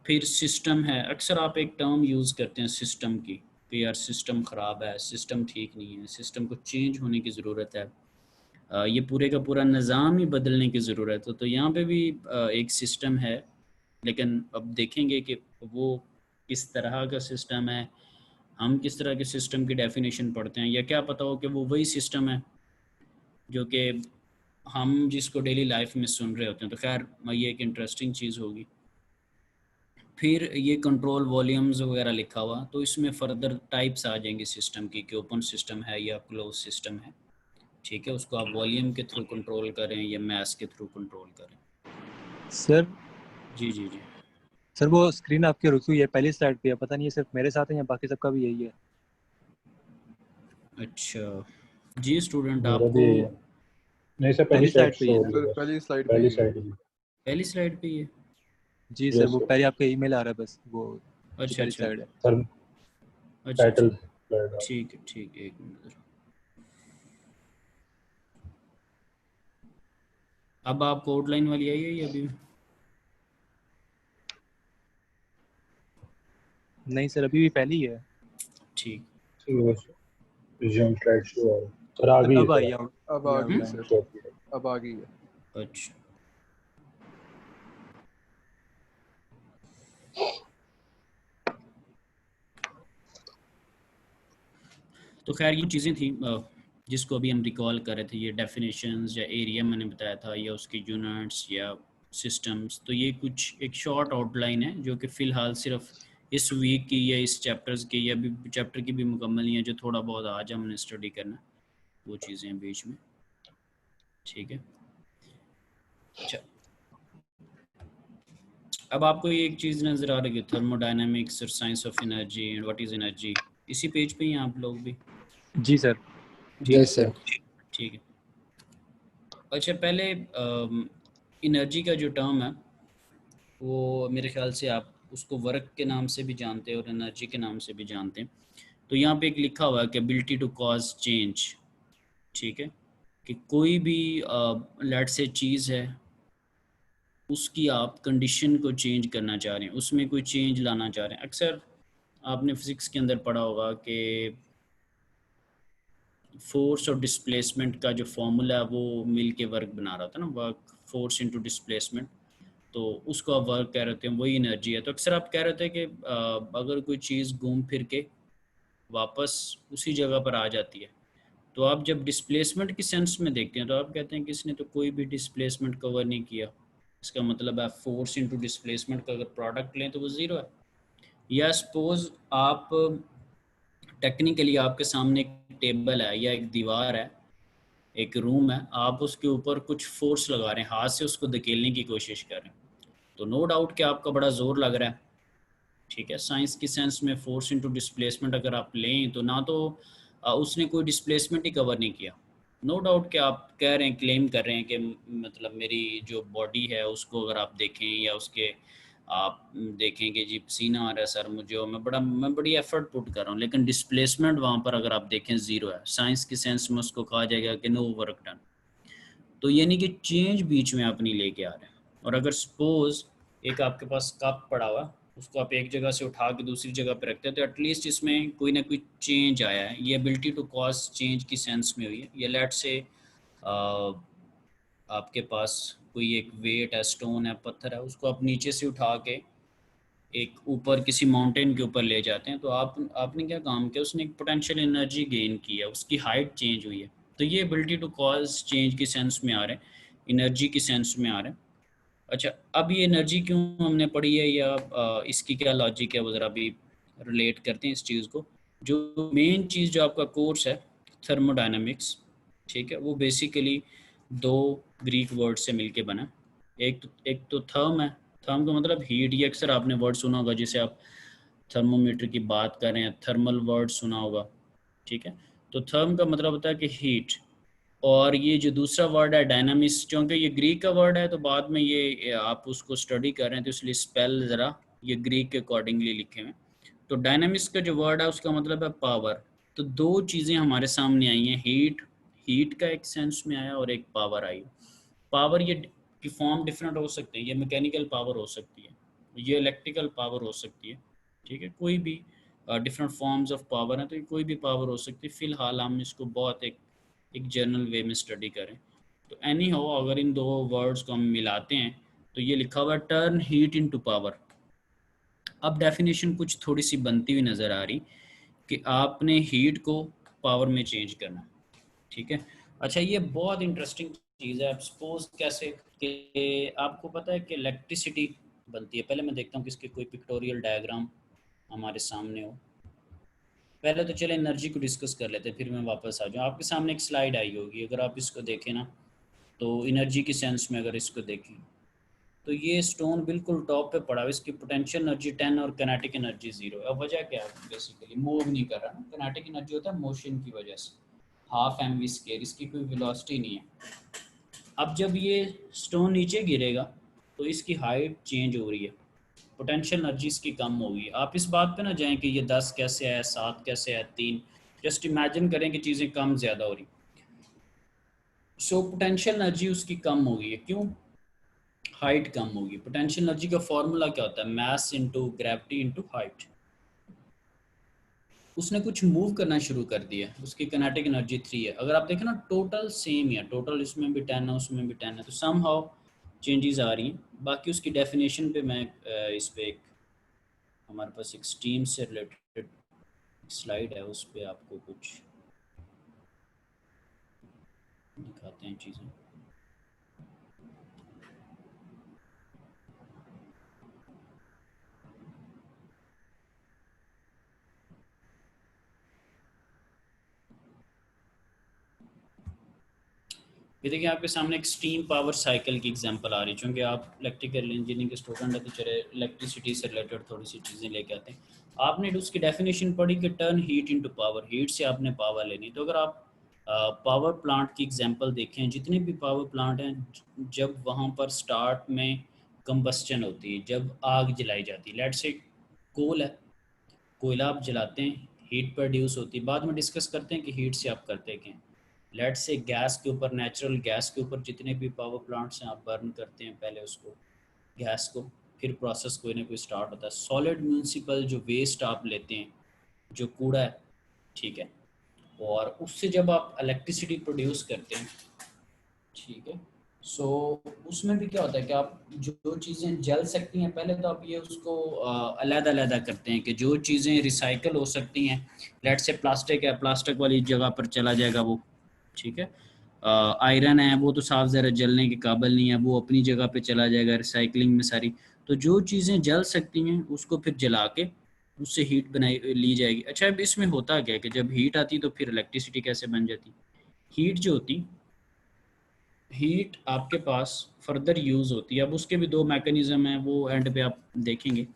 फिर सिस्टम है, अक्सर आप एक टर्म यूज़ करते हैं सिस्टम की, कि यार सिस्टम ख़राब है, सिस्टम ठीक नहीं है, सिस्टम को चेंज होने की ज़रूरत है, ये पूरे का पूरा निज़ाम ही बदलने की ज़रूरत है। तो यहाँ पे भी एक सिस्टम है, लेकिन अब देखेंगे कि वो किस तरह का सिस्टम है, हम किस तरह के सिस्टम की डेफिनेशन पढ़ते हैं, या क्या पता हो कि वो वही सिस्टम है जो कि हम जिसको डेली लाइफ में सुन रहे होते हैं। तो खैर ये एक इंटरेस्टिंग चीज़ होगी। फिर ये कंट्रोल वॉल्यूम्स वगैरह लिखा हुआ, तो इसमें फर्दर टाइप्स आ जाएंगी सिस्टम की कि ओपन सिस्टम है या क्लोज सिस्टम है। ठीक है, उसको आप वॉल्यूम के थ्रू कंट्रोल करें या मैस के थ्रू कंट्रोल करें। सर जी जी जी। सर वो स्क्रीन आपकी रुकी हुई है पहली स्लाइड पे है, पता नहीं ये सिर्फ मेरे साथ है या बाकी सबका भी यही है। अच्छा जी, स्टूडेंट मेरा भी आपको यही है। नहीं सर, पहली पहली स्लाइड स्लाइड पे ही शो है हो सर। रही है बस। पहली स्लाइड पे पहली ही है। स्लाइड ही। पहली स्लाइड पे ही है। जी सर, यस वो सर। पहले आपका ईमेल आ रहा है बस, वो जो अच्छा पहली अच्छा स्लाइड है। सर अच्छा टाइटल अच्छा, स्लाइड है। ठीक है, एक मिनट ज़रा। अब आपको आउटलाइन वाली आई है या अभी? नहीं सर, अभी भी पहली ही है। ठीक। ठीक है बस। रिज्यूम स्लाइड शो हो रहा है सर, आ सर गई है अब सर। आई आउट, अब ये आ गई आउटलाइन। सर, शो अब आ गई है। अच्छा, तो खैर ये चीज़ें थी जिसको अभी हम रिकॉल कर रहे थे, ये डेफिनेशंस या एरिया मैंने बताया था, या उसकी यूनिट्स या सिस्टम्स। तो ये कुछ एक शॉर्ट आउटलाइन है जो कि फ़िलहाल सिर्फ इस वीक की या इस चैप्टर्स की या भी चैप्टर की भी मुकम्मल नहीं है, जो थोड़ा बहुत आज हमने स्टडी करना, वो चीज़ें हैं बीच में। ठीक है, अच्छा। अब आपको ये एक चीज़ नज़र आ रही है, थर्मोडायनामिक्स और science of energy and what is energy. इसी पेज पे ही हैं आप लोग भी? जी सर। ठीक यस है सर। ठीक है। अच्छा, पहले एनर्जी का जो टर्म है वो मेरे ख्याल से आप उसको वर्क के नाम से भी जानते हैं और एनर्जी के नाम से भी जानते हैं। तो यहाँ पे एक लिखा हुआ है कि एबिलिटी टू कॉज चेंज। ठीक है, कि कोई भी लेट से चीज़ है, उसकी आप कंडीशन को चेंज करना चाह रहे हैं, उसमें कोई चेंज लाना चाह रहे हैं। अक्सर आपने फिज़िक्स के अंदर पढ़ा होगा कि फोर्स और डिस्प्लेसमेंट का जो फॉर्मूला है वो मिल के वर्क बना रहा था ना, वर्क फोर्स इनटू डिस्प्लेसमेंट। तो उसको आप वर्क कह रहे थे, वही एनर्जी है। तो अक्सर आप कह रहे थे कि अगर कोई चीज़ घूम फिर के वापस उसी जगह पर आ जाती है, तो आप जब डिस्प्लेसमेंट की सेंस में देखते हैं तो आप कहते हैं कि इसने तो कोई भी डिस्प्लेसमेंट कवर नहीं किया। इसका मतलब है फोर्स इनटू डिस्प्लेसमेंट का अगर प्रोडक्ट लें तो वो ज़ीरो है। या सपोज आप टेक्निकली आपके सामने एक टेबल है या एक दीवार है, एक रूम है, आप उसके ऊपर कुछ फोर्स लगा रहे हैं, हाथ से उसको धकेलने की कोशिश कर रहे हैं, तो नो डाउट कि आपका बड़ा जोर लग रहा है। ठीक है, साइंस की सेंस में फोर्स इनटू डिस्प्लेसमेंट अगर आप लें तो ना तो उसने कोई डिस्प्लेसमेंट ही कवर नहीं किया। नो डाउट कि आप कह रहे हैं, क्लेम कर रहे हैं कि मतलब मेरी जो बॉडी है उसको अगर आप देखें या उसके आप देखें कि जी पसीना आ रहा है सर मुझे और मैं बड़ी एफर्ट पुट कर रहा हूँ, लेकिन डिस्प्लेसमेंट वहाँ पर अगर आप देखें ज़ीरो है। साइंस की सेंस में उसको कहा जाएगा कि नो वर्क डन। तो यानी कि चेंज बीच में आप नहीं लेके आ रहे हैं। और अगर सपोज एक आपके पास कप पड़ा हुआ, उसको आप एक जगह से उठा के दूसरी जगह पे रखते हैं, तो एटलीस्ट इसमें कोई ना कोई चेंज आया है। ये एबिलिटी टू कॉज चेंज की सेंस में हुई है। ये लेट से आपके पास कोई एक वेट है, स्टोन है, पत्थर है, उसको आप नीचे से उठा के एक ऊपर किसी माउंटेन के ऊपर ले जाते हैं, तो आपने क्या काम किया, उसने एक पोटेंशियल एनर्जी गेन की है, उसकी हाइट चेंज हुई है। तो ये एबिलिटी टू कॉज चेंज की सेंस में आ रहे हैं, एनर्जी की सेंस में आ रहे हैं। अच्छा, अब ये एनर्जी क्यों हमने पढ़ी है या इसकी क्या लॉजिक है वो ज़रा भी रिलेट करते हैं इस चीज़ को। जो मेन चीज़ जो आपका कोर्स है थर्मोडायनामिक्स, ठीक है, वो बेसिकली दो ग्रीक वर्ड से मिलके बना। एक तो थर्म है। थर्म का मतलब हीट। ये अक्सर आपने वर्ड सुना होगा, जिसे आप थर्मोमीटर की बात कर रहे हैं, थर्मल वर्ड सुना होगा। ठीक है, तो थर्म का मतलब होता है कि हीट। और ये जो दूसरा वर्ड है डायनामिक्स, क्योंकि ये ग्रीक का वर्ड है तो बाद में ये आप उसको स्टडी कर रहे हैं तो इसलिए स्पेल ज़रा ये ग्रीक के अकॉर्डिंगली लिखे हुए हैं। तो डायनामिक्स का जो वर्ड है उसका मतलब है पावर। तो दो चीज़ें हमारे सामने आई हैं, हीट, हीट का एक सेंस में आया और एक पावर आई। पावर ये की फॉर्म डिफरेंट हो सकते हैं, ये मैकेनिकल पावर हो सकती है, ये इलेक्ट्रिकल पावर हो सकती है। ठीक है, कोई भी डिफरेंट फॉर्म्स ऑफ पावर हैं, तो ये कोई भी पावर हो सकती है। फ़िलहाल हम इसको बहुत एक जनरल वे में स्टडी करें। तो एनी हो, अगर इन दो वर्ड्स को हम मिलाते हैं तो ये लिखा हुआ है टर्न हीट इनटू पावर। अब डेफिनेशन कुछ थोड़ी सी बनती हुई नज़र आ रही कि आपने हीट को पावर में चेंज करना, ठीक है। अच्छा, ये बहुत इंटरेस्टिंग चीज़ है। आप सपोज कैसे कि आपको पता है कि इलेक्ट्रिसिटी बनती है। पहले मैं देखता हूँ कि इसके कोई पिक्टोरियल डायग्राम हमारे सामने हो। पहले तो चले एनर्जी को डिस्कस कर लेते हैं, फिर मैं वापस आ जाऊँ। आपके सामने एक स्लाइड आई होगी, अगर आप इसको देखें ना, तो एनर्जी की सेंस में अगर इसको देखें तो ये स्टोन बिल्कुल टॉप पे पड़ा हुआ है। इसकी पोटेंशियल एनर्जी 10 और किनेटिक एनर्जी 0 है। अब वजह क्या है? बेसिकली मूव नहीं कर रहा ना। किनेटिक एनर्जी होता है मोशन की वजह से, हाफ एम वी स्केयर, इसकी कोई वेलोसिटी नहीं है। अब जब ये स्टोन नीचे गिरेगा तो इसकी हाइट चेंज हो रही है, पोटेंशियल एनर्जी इसकी कम होगी। आप इस बात पे ना जाएं कि ये 10 कैसे है, 7 कैसे है, 3। जस्ट इमेजिन करें कि चीज़ें कम ज़्यादा हो रही। सो पोटेंशियल एनर्जी उसकी कम हो गई है। क्यों? हाइट कम होगी। पोटेंशियल एनर्जी का फॉर्मूला क्या होता है? Mass into gravity into height. उसने कुछ मूव करना शुरू कर दिया, उसकी किनेटिक एनर्जी 3 है। अगर आप देखें ना, टोटल सेम ही है, टोटल इसमें भी 10 है, उसमें भी 10 है, तो सम हाउ चेंजेस आ रही हैं। बाकी उसकी डेफिनेशन पे मैं इस पे हमारे पास एक स्टीम से रिलेटेड स्लाइड है, उस पर आपको कुछ दिखाते हैं चीज़ें। ये देखिए, आपके सामने एक स्टीम पावर साइकिल की एग्जांपल आ रही है। चूँकि आप इलेक्ट्रिकल इंजीनियरिंग के स्टूडेंट हैं तो चले इलेक्ट्रिसिटी से रिलेटेड थोड़ी सी चीज़ें लेके आते हैं। आपने उसकी डेफिनेशन पढ़ी कि turn heat into power, heat से आपने पावर लेनी। तो अगर आप पावर प्लांट की एग्जांपल देखें, जितने भी पावर प्लांट हैं, जब वहाँ पर स्टार्ट में कंबस्चन होती है, जब आग जलाई जाती है, लेट से कोल है, कोयला आप जलाते हैं, हीट प्रोड्यूस होती है। बाद में डिस्कस करते हैं कि हीट से आप करते क्या। लेट से गैस के ऊपर, नेचुरल गैस के ऊपर जितने भी पावर प्लांट्स हैं, आप बर्न करते हैं पहले उसको, गैस को, फिर प्रोसेस कोई ना कोई स्टार्ट होता है। सॉलिड म्यूनसिपल जो वेस्ट आप लेते हैं, जो कूड़ा है, ठीक है, और उससे जब आप इलेक्ट्रिसिटी प्रोड्यूस करते हैं, ठीक है, सो उसमें भी क्या होता है कि आप जो चीज़ें जल सकती हैं, पहले तो आप ये उसको अलग-अलग करते हैं कि जो चीज़ें रिसाइकल हो सकती हैं, लेट से प्लास्टिक है, प्लास्टिक वाली जगह पर चला जाएगा वो, ठीक है। आयरन है, वो तो साफ ज़रा जलने के काबिल नहीं है, वो अपनी जगह पे चला जाएगा रिसाइकलिंग में सारी। तो जो चीज़ें जल सकती हैं उसको फिर जला के उससे हीट बनाई ली जाएगी। अच्छा, अब इसमें होता क्या है कि जब हीट आती तो फिर इलेक्ट्रिसिटी कैसे बन जाती? हीट जो होती, हीट आपके पास फर्दर यूज़ होती है। अब उसके भी दो मैकेनिज़्म हैं, वो एंड पे आप देखेंगे।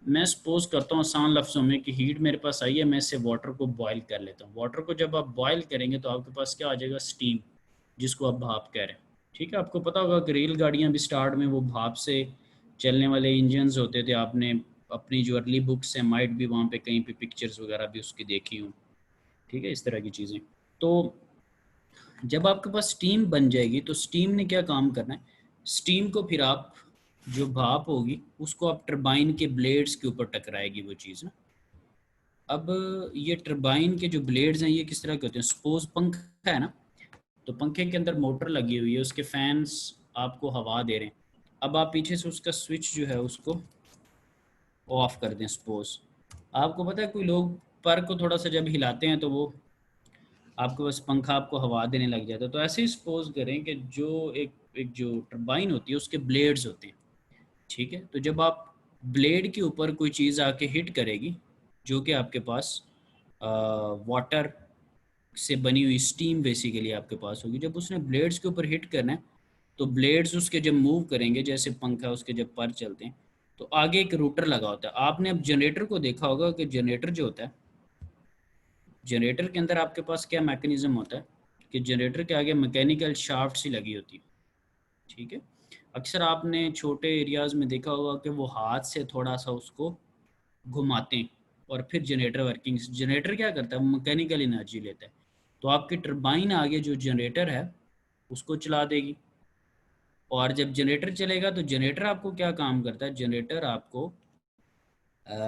मैं सपोज करता हूँ आसान लफ्ज़ों में कि हीट मेरे पास आई है, मैं इससे वाटर को बॉयल कर लेता हूँ। वाटर को जब आप बॉयल करेंगे तो आपके पास क्या आ जाएगा? स्टीम, जिसको आप भाप कह रहे हैं, ठीक है। आपको पता होगा कि रेलगाड़ियाँ भी स्टार्ट में वो भाप से चलने वाले इंजन्स होते थे। आपने अपनी जो अर्ली बुक्स हैं, माइट भी वहाँ पे कहीं पे पिक्चर्स वगैरह भी उसकी देखी हूँ, ठीक है, इस तरह की चीज़ें। तो जब आपके पास स्टीम बन जाएगी तो स्टीम ने क्या काम करना है? स्टीम को फिर आप, जो भाप होगी उसको आप टरबाइन के ब्लेड्स के ऊपर टकराएगी वो चीज़ ना। अब ये टरबाइन के जो ब्लेड्स हैं ये किस तरह के होते हैं? सपोज पंखा है ना, तो पंखे के अंदर मोटर लगी हुई है, उसके फैंस आपको हवा दे रहे हैं। अब आप पीछे से उसका स्विच जो है उसको ऑफ कर दें सपोज। आपको पता है कोई लोग पर को थोड़ा सा जब हिलाते हैं तो वो आपके पास पंखा आपको हवा देने लग जाता है। तो ऐसे ही सपोज करें कि जो एक एक जो टरबाइन होती है उसके ब्लेड्स होते हैं, ठीक है। तो जब आप ब्लेड के ऊपर कोई चीज़ आके हिट करेगी, जो कि आपके पास वाटर से बनी हुई स्टीम बेसिकली आपके पास होगी, जब उसने ब्लेड्स के ऊपर हिट करना है तो ब्लेड्स उसके जब मूव करेंगे, जैसे पंखा उसके जब पर चलते हैं, तो आगे एक रोटर लगा होता है। आपने अब जनरेटर को देखा होगा कि जनरेटर जो होता है, जनरेटर के अंदर आपके पास क्या मैकेनिज्म होता है कि जनरेटर के आगे मैकेनिकल शाफ्ट सी लगी होती है, ठीक है। अक्सर आपने छोटे एरियाज़ में देखा होगा कि वो हाथ से थोड़ा सा उसको घुमाते हैं और फिर जनरेटर वर्किंग। जनरेटर क्या करता है? मैकेनिकल एनर्जी लेता है। तो आपकी टरबाइन आगे जो जनरेटर है उसको चला देगी, और जब जनरेटर चलेगा तो जनरेटर आपको क्या काम करता है? जनरेटर आपको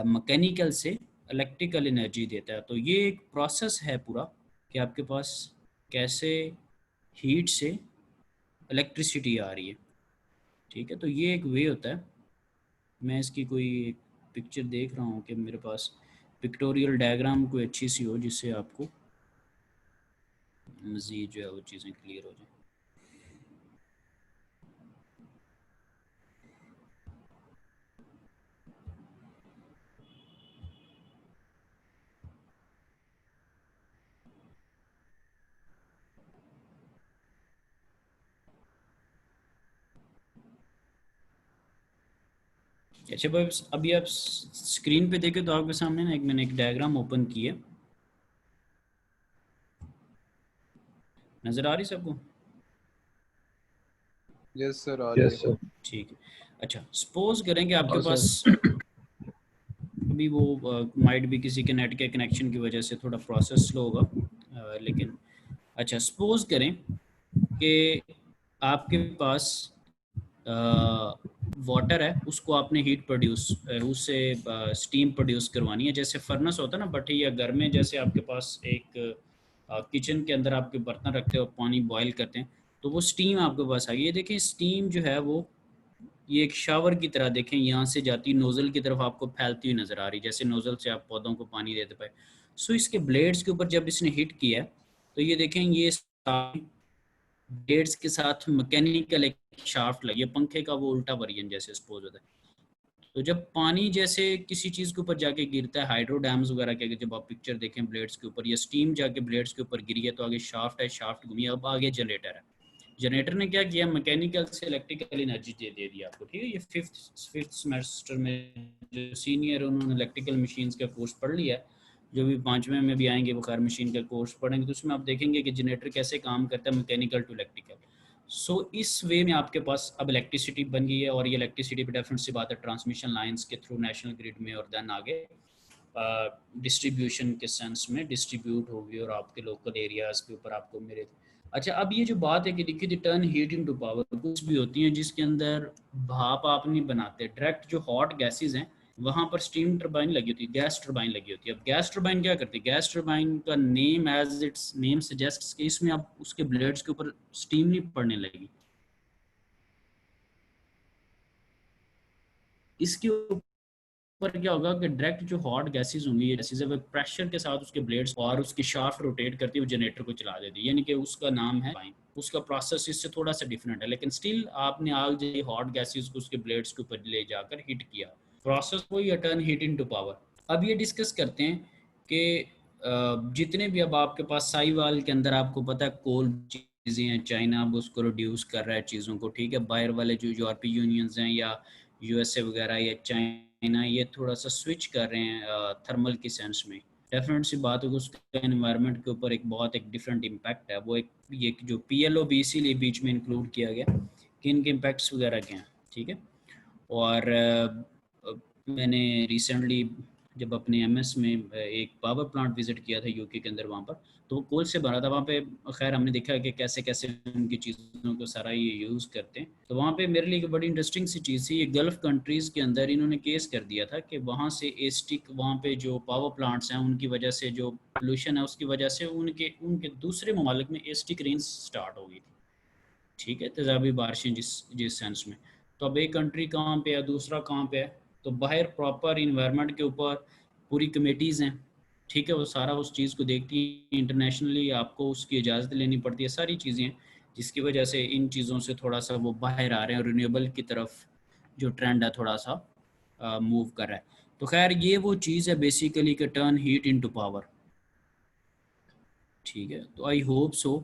मैकेनिकल से इलेक्ट्रिकल एनर्जी देता है। तो ये एक प्रोसेस है पूरा कि आपके पास कैसे हीट से इलेक्ट्रिसिटी आ रही है, ठीक है। तो ये एक वे होता है। मैं इसकी कोई एक पिक्चर देख रहा हूँ कि मेरे पास पिक्टोरियल डायग्राम कोई अच्छी सी हो जिससे आपको मज़ीद जो है वो चीज़ें क्लियर हो जाए। अच्छा भाई, अभी आप स्क्रीन पे देखें तो आपके सामने ना मैंने एक डायग्राम ओपन की है, नज़र आ रही सबको? यस सर, आ रही Yes, है। sir. ठीक है। अच्छा, सपोज करें कि आपके हाँ पास सर। अभी वो माइट भी किसी के नेट के कनेक्शन की वजह से थोड़ा प्रोसेस स्लो होगा, लेकिन अच्छा सपोज करें कि आपके पास वाटर है, उसको आपने हीट प्रोड्यूस उससे स्टीम प्रोड्यूस करवानी है। जैसे फर्नेस होता है ना भट्टी या घर में, जैसे आपके पास एक किचन के अंदर आपके बर्तन रखते हो, पानी बॉयल करते हैं, तो वो स्टीम आपके पास आ गई। ये देखें स्टीम जो है वो ये एक शावर की तरह देखें, यहाँ से जाती नोज़ल की तरफ आपको फैलती हुई नज़र आ रही, जैसे नोज़ल से आप पौधों को पानी देते पाए। सो इसके ब्लेड्स के ऊपर जब इसने हिट किया है तो ये देखें ये ब्लेड्स के साथ मैकेनिकल एक शाफ्ट लगी है, पंखे का वो उल्टा वर्जन जैसे सपोज होता है। तो जब पानी जैसे किसी चीज़ के ऊपर जाके गिरता है, हाइड्रो डैम्स वगैरह के, जब आप पिक्चर देखें ब्लेड्स के ऊपर, या स्टीम जाके ब्लेड्स के ऊपर गिरी है तो आगे शाफ्ट है, शाफ्ट घूमी, अब आगे जनरेटर है। जनरेटर ने क्या किया, मैकेनिकल से इलेक्ट्रिकल एनर्जी दे दी आपको, ठीक है। ये फिफ्थ सेमेस्टर में जो सीनियर है उन्होंने इलेक्ट्रिकल मशीन्स का कोर्स पढ़ लिया है, जो भी 5वें में भी आएंगे वो खैर मशीन का कोर्स पढ़ेंगे, तो उसमें आप देखेंगे कि जनरेटर कैसे काम करता है, मैकेनिकल टू इलेक्ट्रिकल। सो इस वे में आपके पास अब इलेक्ट्रिसिटी बन गई है, और ये इलेक्ट्रिसिटी भी डेफिनेट सी बात है ट्रांसमिशन लाइंस के थ्रू नेशनल ग्रिड में, और देन आगे डिस्ट्रीब्यूशन के सेंस में डिस्ट्रीब्यूट होगी और आपके लोकल एरियाज़ के ऊपर आपको मेरे। अच्छा, अब ये जो बात है कि देखिए टर्न हीट इनटू पावर, कुछ भी होती हैं जिसके अंदर भाप आप नहीं बनाते, डायरेक्ट जो हॉट गैसेस हैं वहाँ पर स्टीम टरबाइन लगी होती है, गैस टरबाइन लगी होती है। अब गैस टरबाइन क्या करती है, गैस टरबाइन का name as its name suggests कि इसमें अब उसके ब्लेड्स के ऊपर स्टीम नहीं पड़ने लगी, इसके ऊपर क्या होगा कि डायरेक्ट जो हॉट गैसेस होंगी, ये गैसेस है वो प्रेशर के साथ उसके ब्लेड्स और उसकी शाफ्ट रोटेट करती है, जनरेटर को चला देती है, यानी कि उसका नाम है टरबाइन। उसका प्रोसेस इससे थोड़ा सा डिफरेंट है, लेकिन स्टिल आपने आग जली हॉट गैसेस को उसके ब्लेड्स के ऊपर ले जाकर हिट किया, प्रोसेस वही है, टर्न हीट इनटू पावर। अब ये डिस्कस करते हैं कि जितने भी अब आपके पास साहिवाल के अंदर आपको पता है कोल चीज़ें हैं, चाइना अब उसको रिड्यूस कर रहा है चीज़ों को, ठीक है। बाहर वाले जो यूरोपीय यूनियंस हैं या यूएसए वगैरह या चाइना, ये थोड़ा सा स्विच कर रहे हैं थर्मल की सेंस में। डेफिनेट सी बात होगी उसका एनवायरनमेंट के ऊपर एक बहुत एक डिफरेंट इम्पैक्ट है। वो एक ये जो पीएलओ भी इसीलिए बीच में इंक्लूड किया गया कि इनके इम्पैक्ट्स वगैरह क्या हैं, ठीक है। और मैंने रिसेंटली जब अपने एमएस में एक पावर प्लांट विजिट किया था यूके के अंदर, वहाँ पर तो वो कोल से भरा था। वहाँ पे खैर हमने देखा कि कैसे कैसे उनकी चीज़ों को सारा ये यूज़ करते हैं। तो वहाँ पे मेरे लिए एक बड़ी इंटरेस्टिंग सी चीज़ थी, ये गल्फ़ कंट्रीज़ के अंदर इन्होंने केस कर दिया था कि वहाँ से एस्टिक, वहाँ पे जो पावर प्लांट्स हैं उनकी वजह से जो पोल्यूशन है उसकी वजह से उनके उनके दूसरे ममालिक में एस्टिक रेंज स्टार्ट हो गई थी, ठीक है, तेज़ाबी बारिशें जिस जिस सेंस में। तो अब एक कंट्री कहाँ पे है, दूसरा कहाँ पे है, तो बाहर प्रॉपर इन्वायरमेंट के ऊपर पूरी कमेटीज़ हैं, ठीक है, वो सारा उस चीज़ को देखती हैं। इंटरनेशनली आपको उसकी इजाज़त लेनी पड़ती है, सारी चीज़ें हैं, जिसकी वजह से इन चीज़ों से थोड़ा सा वो बाहर आ रहे हैं, रिन्यूएबल की तरफ जो ट्रेंड है थोड़ा सा मूव कर रहा है। तो खैर ये वो चीज़ है बेसिकली कि टर्न हीट इनटू पावर, ठीक है। तो आई होप सो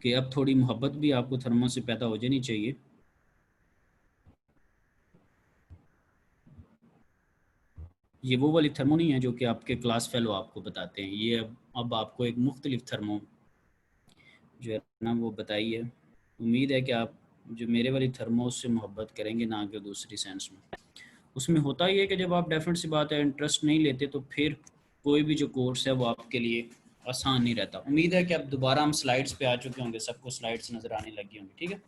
कि अब थोड़ी मोहब्बत भी आपको थर्मो से पैदा हो जानी चाहिए। ये वो वाली थर्मो नहीं है जो कि आपके क्लास फेलो आपको बताते हैं, ये अब आपको एक मुख्तलिफ थर्मो जो है ना वो बताई है। उम्मीद है कि आप जो मेरे वाली थर्मो उससे मोहब्बत करेंगे, ना कि दूसरी सेंस में। उसमें होता ही है कि जब आप डेफिनेट सी बात है इंटरेस्ट नहीं लेते तो फिर कोई भी जो कोर्स है वो आपके लिए आसान नहीं रहता। उम्मीद है कि अब दोबारा हम स्लाइड्स पे आ चुके होंगे, सबको स्लाइड्स नज़र आने लगी होंगी, ठीक है।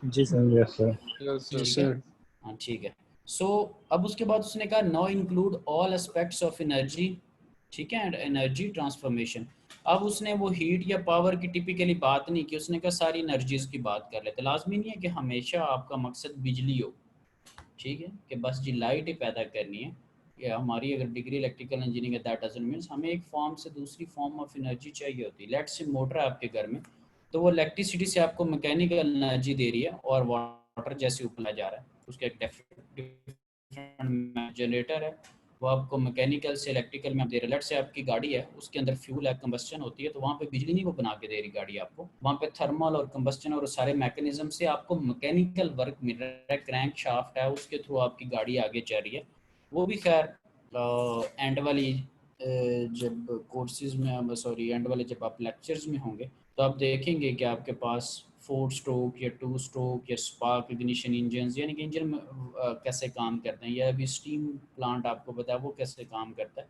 जी सर। Yes, sir. यस ठीक सर। है, हाँ ठीक है। सो अब उसके बाद उसने कहा know include all aspects of energy, ठीक है, एंड एनर्जी ट्रांसफॉर्मेशन। अब उसने वो हीट या पावर की टिपिकली बात नहीं की, उसने कहा सारी एनर्जीज की बात कर लेते। लाजमी नहीं है कि हमेशा आपका मकसद बिजली हो, ठीक है, कि बस जी लाइट ही पैदा करनी है, या हमारी अगर डिग्री इलेक्ट्रिकल इंजीनियरिंग है दैट डजंट मीन्स हमें एक फॉर्म से दूसरी फॉर्म ऑफ एनर्जी चाहिए होती है। लेट्स से मोटर है आपके घर में, तो वो इलेक्ट्रिसिटी से आपको मैकेनिकल एनर्जी दे रही है, और वाटर जैसे ऊपर जा रहा है उसका एक जनरेटर है, वो आपको मैकेनिकल से इलेक्ट्रिकल में आप दे रहे हैं। लेट्स से आपकी गाड़ी है, उसके अंदर फ्यूल है, कंबस्शन होती है, तो वहाँ पे बिजली नहीं वो बना के दे रही गाड़ी आपको, वहाँ पे थर्मल और कंबस्शन और सारे मैकेनिज्म से आपको मैकेनिकल वर्क मिल रहा है। क्रैंक शाफ्ट है, उसके थ्रू आपकी गाड़ी आगे चल रही है। वो भी खैर एंड वाली जब कोर्सेज में, सॉरी एंड वाले जब आप लेक्चर्स में होंगे तो आप देखेंगे कि आपके पास 4 स्ट्रोक या 2 स्ट्रोक या स्पार्क इग्निशन इंजन, यानी कि इंजन कैसे काम करते हैं, या अभी स्टीम प्लांट आपको बताया वो कैसे काम करता है,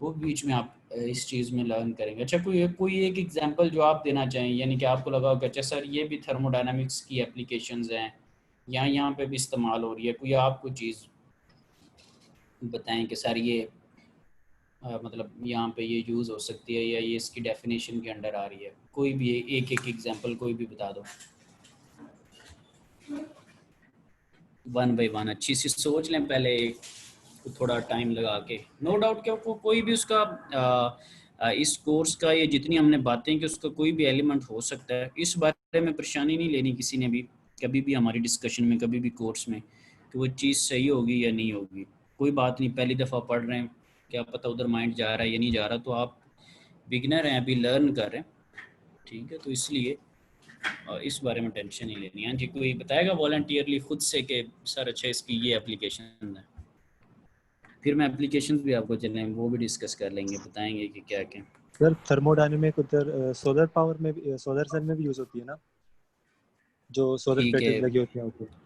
वो बीच में आप इस चीज़ में लर्न करेंगे। अच्छा, कोई एक एग्जांपल जो आप देना चाहें, यानी कि आपको लगा होगा अच्छा सर ये भी थर्मोडायनामिक्स की एप्लीकेशंस हैं, यहाँ पे भी इस्तेमाल हो रही है, कोई आपको चीज़ बताएं कि सर ये मतलब यहाँ पे ये यूज़ हो सकती है, या ये इसकी डेफिनेशन के अंडर आ रही है। कोई भी एक एग्जांपल कोई भी बता दो, वन बाय वन अच्छी सी सोच लें पहले, थोड़ा टाइम लगा के। नो डाउट कि कोई भी उसका इस कोर्स का, ये जितनी हमने बातें की उसका कोई भी एलिमेंट हो सकता है, इस बारे में परेशानी नहीं लेनी किसी ने भी, कभी भी हमारी डिस्कशन में, कभी भी कोर्स में, कि वो चीज़ सही होगी या नहीं होगी। कोई बात नहीं, पहली दफ़ा पढ़ रहे हैं, क्या पता उधर माइंड जा रहा है या नहीं जा रहा, तो आप बिगनर हैं, अभी लर्न कर रहे हैं, ठीक है, तो इसलिए इस बारे में टेंशन नहीं लेनी। हाँ जी, कोई बताएगा वॉलंटियरली खुद से कि सर अच्छा इसकी ये एप्लीकेशन है, फिर मैं एप्लीकेशंस भी आपको चलेंगे वो भी डिस्कस कर लेंगे, बताएंगे कि क्या क्या। सर थर्मोडायनेमिक उधर सोलर पावर में भी, सोलर सेल में भी यूज होती है ना, जो सोलर ठीक प्लेटें है, लगी होती हैं उसमें।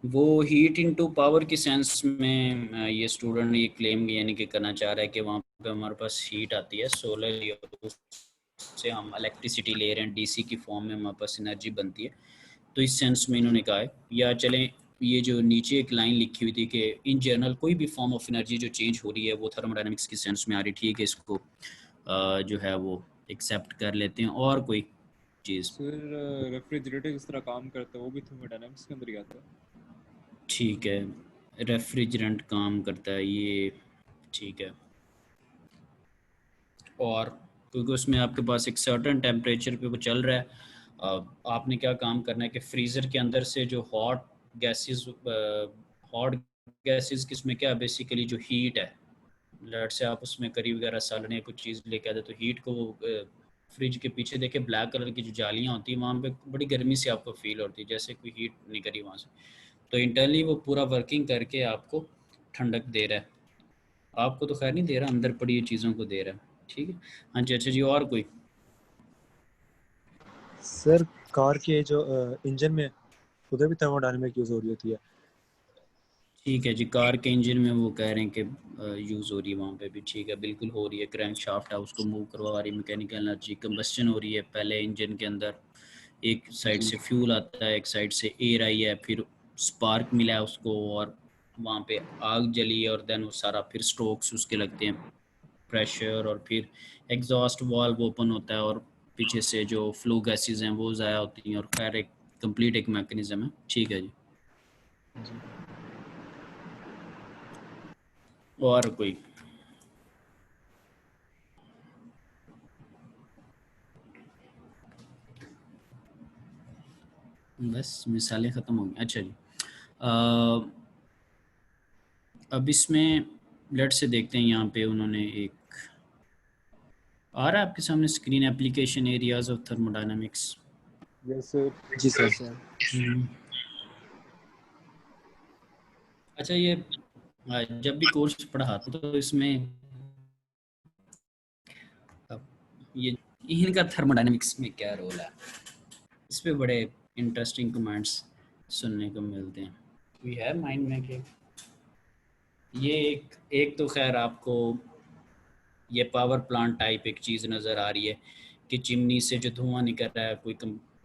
वो हीट इनटू पावर की सेंस में ये स्टूडेंट ये क्लेम यानी कि करना चाह रहा है कि वहाँ पे हमारे पास हीट आती है सोलर, से हम इलेक्ट्रिसिटी ले रहे हैं, डीसी की फॉर्म में हमारे पास एनर्जी बनती है, तो इस सेंस में इन्होंने कहा है। या चलें, ये जो नीचे एक लाइन लिखी हुई थी कि इन जनरल कोई भी फॉर्म ऑफ एनर्जी जो चेंज हो रही है वो थर्मोडायनेमिक्स की सेंस में आ रही, ठीक है, इसको जो है वो एक्सेप्ट कर लेते हैं। और कोई चीज़? सर रेफ्रिजरेटर किस तरह काम करता है वो भी थर्मोडायनामिक्स के अंदर ही आता है। ठीक है, रेफ्रिजरेंट काम करता है ये, ठीक है। और क्योंकि उसमें आपके पास एक सर्टेन टेम्परेचर पे वो चल रहा है, आपने क्या काम करना है कि फ्रीज़र के अंदर से जो हॉट गैसेस किसमें क्या बेसिकली जो हीट है, लेट से आप उसमें करी वगैरह सालने कुछ चीज़ लेके आते, तो हीट को वो फ्रिज के पीछे देखे ब्लैक कलर की जो जालियाँ होती हैं वहाँ पे बड़ी गर्मी से आपको फील होती है, जैसे कोई हीट निकली वहाँ से, तो इंटरनली वो पूरा वर्किंग करके आपको ठंडक दे रहा है। आपको तो खैर नहीं दे रहा, अंदर पड़ी हुई चीज़ों को दे रहा है, ठीक है। हाँ जी, अच्छा जी, और कोई? सर कार के जो इंजन में उधर भी थर्मोडायनेमिक यूज हो रही होती है। ठीक है जी, कार के इंजन में वो कह रहे हैं कि यूज़ हो रही है वहाँ पे भी, ठीक है, बिल्कुल हो रही है। क्रैंक शाफ्ट है उसको मूव करवा रही है मैकेनिकल एनर्जी, कंबस्शन हो रही है पहले इंजन के अंदर, एक साइड जी से फ्यूल आता है, एक साइड से एयर आई है, फिर स्पार्क मिला है उसको, और वहाँ पे आग जली है, और देन वो सारा फिर स्ट्रोक्स उसके लगते हैं, प्रेशर, और फिर एग्जॉस्ट वाल्व ओपन होता है, और पीछे से जो फ्लो गैसेज हैं वो ज़ाया होती हैं, और खैर एक कंप्लीट एक मैकेनिज्म है, ठीक है जी। जी। और कोई? बस मिसालें ख़त्म हो गई, अच्छा जी। अब इसमें लेट से देखते हैं, यहाँ पे उन्होंने एक आ रहा है आपके सामने screen, application areas of thermodynamics. Yes sir. जी सर। अच्छा, ये जब भी कोर्स पढ़ाते तो इसमें अब ये इनका थर्मोडायनामिक्स में क्या रोल है, इस पे बड़े इंटरेस्टिंग कमेंट्स सुनने को मिलते हैं। कोई है माइंड में कि ये एक तो खैर आपको ये पावर प्लांट टाइप एक चीज़ नज़र आ रही है कि चिमनी से जो धुआं निकल रहा है,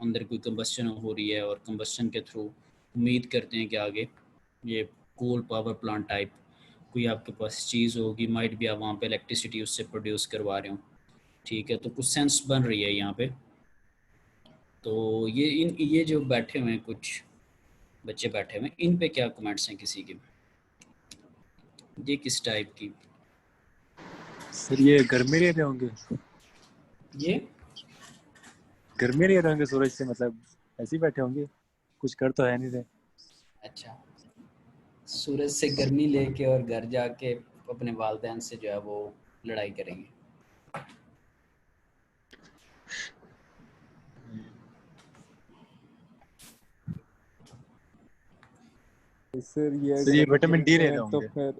अंदर कोई कंबस्शन हो रही है, और कंबस्शन के थ्रू उम्मीद करते हैं कि आगे ये कोल पावर प्लांट टाइप कोई आपके पास चीज़ होगी, माइट भी आप वहाँ पे इलेक्ट्रिसिटी उससे प्रोड्यूस करवा रहे हो, ठीक है। तो कुछ सेंस बन रही है यहाँ पे। तो ये जो बैठे हुए हैं कुछ बच्चे बैठे हुए हैं, इन पे क्या कमेंट्स हैं किसी के? ये किस टाइप की? सर ये गर्मी ले रहे होंगे, ये गर्मी ले रहे होंगे सूरज से, मतलब ऐसे ही बैठे होंगे, कुछ कर तो है नहीं रहे। अच्छा, सूरज से गर्मी लेके और घर जाके अपने वालिदैन से जो है वो लड़ाई करेंगे। सर ये सर अगर ये अलग विटामिन डी बैठे ले रहे हैं तो होंगे। फिर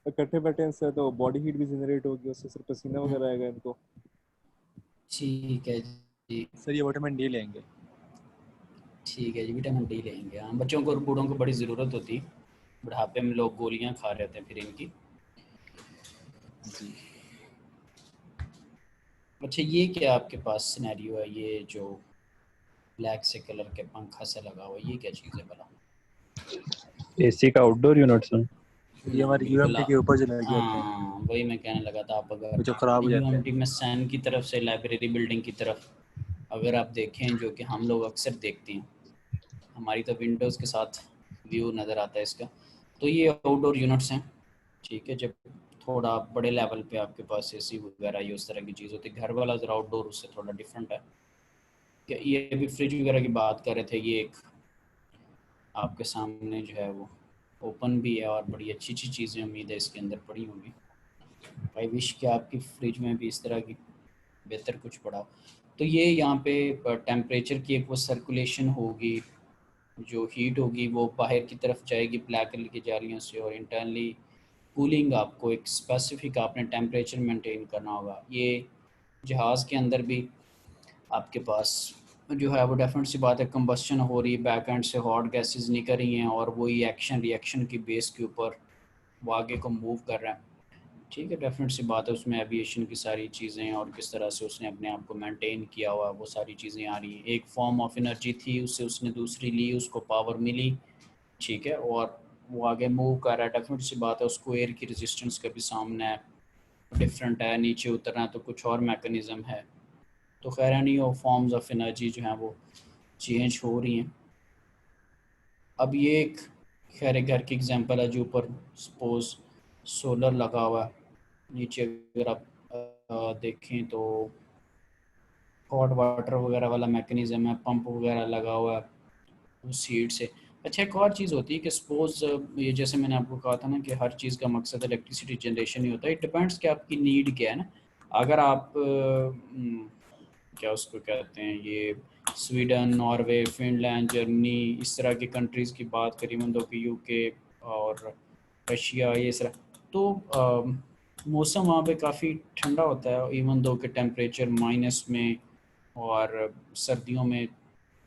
इकट्ठे बैठे हैं सर तो बॉडी हीट भी जनरेट होगी, उससे सर पसीना वगैरह आएगा इनको। ठीक है जी, सर ये विटामिन डी लेंगे। ठीक है जी, विटामिन डी लेंगे। हाँ, बच्चों को और बूढ़ों को बड़ी ज़रूरत होती है, बुढ़ापे में लोग गोलियां खा रहे थे फिर इनकी। जी अच्छा, ये क्या आपके पास सिनेरियो है, ये जो ब्लैक से कलर के पंखा से लगा हुआ, ये क्या चीज़ है भला? एसी का आउटडोर यूनिट सर। ये हमारे बिल्कुल यूएमटी के ऊपर जो लगे होते हैं, हाँ, वही मैं कहने लगा था। आप वो जो अगर खराब हो जाते हैं। यूएमटी में सैन की तरफ से लाइब्रेरी बिल्डिंग की तरफ अगर आप देखें, जो कि हम लोग अक्सर देखते हैं, हमारी तो विंडोज़ के साथ व्यू नज़र आता है इसका, तो ये आउटडोर यूनिट्स हैं, ठीक है। जब थोड़ा बड़े लेवल पे आपके पास एसी वगैरह ये उस तरह की चीज़ होती है, घर वाला ज़रा आउटडोर उससे थोड़ा डिफरेंट है। ये अभी फ्रिज वगैरह की बात कर रहे थे, ये एक आपके सामने जो है वो ओपन भी है और बड़ी अच्छी अच्छी चीज़ें उम्मीद है इसके अंदर पड़ी होंगी। आई विश कि आपकी फ्रिज में भी इस तरह की बेहतर कुछ पड़ा हो। तो ये यहाँ पे टेम्परेचर की एक वो सर्कुलेशन होगी, जो हीट होगी वो बाहर की तरफ जाएगी ब्लैक कलर की जालियों से, और इंटरनली कूलिंग आपको एक स्पेसिफिक आपने टेम्परेचर मेंटेन करना होगा। ये जहाज़ के अंदर भी आपके पास जो है वो डेफिनेट सी बात है, कंबस्शन हो रही है, बैक एंड से हॉट गैसेस निकल रही हैं और वही एक्शन रिएक्शन की बेस के ऊपर वो आगे को मूव कर रहा है, ठीक है। डेफिनेट सी बात है, उसमें एविएशन की सारी चीज़ें और किस तरह से उसने अपने आप को मेंटेन किया हुआ, वो सारी चीज़ें आ रही हैं। एक फॉर्म ऑफ एनर्जी थी, उससे उसने दूसरी ली, उसको पावर मिली, ठीक है, और वो आगे मूव कर रहा है। डेफिनेट सी बात है, उसको एयर की रेजिस्टेंस का भी सामना है, डिफरेंट है, नीचे उतरना है तो कुछ और मैकेनिज़्म है। तो खैर नहीं, वो फॉर्म्स ऑफ एनर्जी जो हैं वो चेंज हो रही हैं। अब ये एक खैर घर की एग्जांपल है, जो ऊपर सपोज सोलर लगा हुआ है, नीचे अगर आप देखें तो हॉट वाटर वगैरह वाला मैकेनिज़्म है, पंप वगैरह लगा हुआ है उस हीट से। अच्छा, एक और चीज़ होती है कि सपोज़ ये जैसे मैंने आपको कहा था ना कि हर चीज़ का मकसद इलेक्ट्रिसिटी जनरेशन ही होता है। इट डिपेंड्स कि आपकी नीड क्या है ना। अगर आप क्या उसको कहते हैं, ये स्वीडन, नॉर्वे, फिनलैंड, जर्मनी, इस तरह की कंट्रीज़ की बात करें, मतलब कि यूके और रशिया, ये सर, तो मौसम वहाँ पे काफ़ी ठंडा होता है, इवन दो के टेम्परेचर माइनस में, और सर्दियों में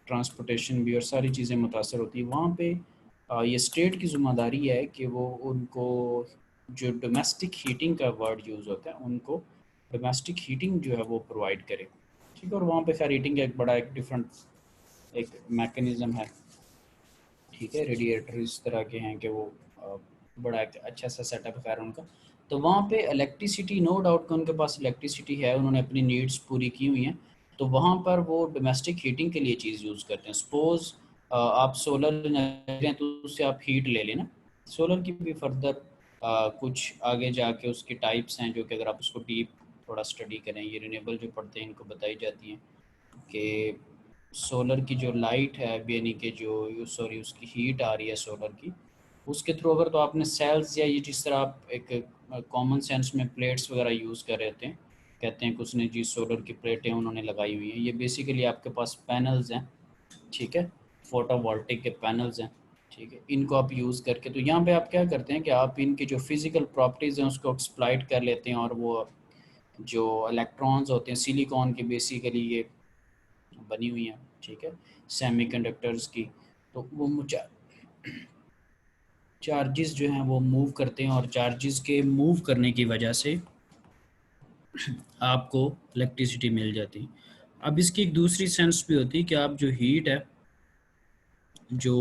ट्रांसपोर्टेशन भी और सारी चीज़ें मुतासर होती है वहाँ पे। ये स्टेट की ज़िम्मेदारी है कि वो उनको जो डोमेस्टिक हीटिंग का वर्ड यूज़ होता है, उनको डोमेस्टिक हीटिंग जो है वो प्रोवाइड करे, ठीक है। और वहाँ पे खैर हीटिंग का एक बड़ा एक डिफरेंट एक मैकेनिज़्म है, ठीक है। रेडिएटर इस तरह के हैं कि वो बड़ा एक अच्छा सा सेटअप है खैर उनका। तो वहाँ पे इलेक्ट्रिसिटी, नो डाउट कि उनके पास इलेक्ट्रिसिटी है, उन्होंने अपनी नीड्स पूरी की हुई हैं, तो वहाँ पर वो डोमेस्टिक हीटिंग के लिए चीज़ यूज़ करते हैं। सपोज़ आप सोलर हैं तो उससे आप हीट ले लेना। सोलर की भी फर्दर कुछ आगे जाके उसकी टाइप्स हैं, जो कि अगर आप उसको डीप थोड़ा स्टडी करें, ये रिन्यूएबल जो पढ़ते हैं इनको बताई जाती हैं कि सोलर की जो लाइट है, यानी कि जो सॉरी उसकी हीट आ रही है सोलर की, उसके थ्रू अगर तो आपने सेल्स या ये जिस तरह आप एक कॉमन सेंस में प्लेट्स वगैरह यूज़ कर रहे थे, कहते हैं कि उसने जी सोलर की प्लेटें उन्होंने लगाई हुई हैं, ये बेसिकली आपके पास पैनल्स हैं, ठीक है, फोटोवोल्टिक के पैनल्स हैं, ठीक है। इनको आप यूज़ करके, तो यहाँ पे आप क्या करते हैं कि आप इनकी जो फिज़िकल प्रॉपर्टीज़ हैं उसको एक्सप्लॉइट कर लेते हैं, और वो जो इलेक्ट्रॉन्स होते हैं सिलिकॉन की बेसिकली ये बनी हुई हैं, ठीक है, सेमीकंडक्टर्स की, तो वो चार्जेस जो हैं वो मूव करते हैं, और चार्जेस के मूव करने की वजह से आपको इलेक्ट्रिसिटी मिल जाती है। अब इसकी एक दूसरी सेंस भी होती है कि आप जो हीट है जो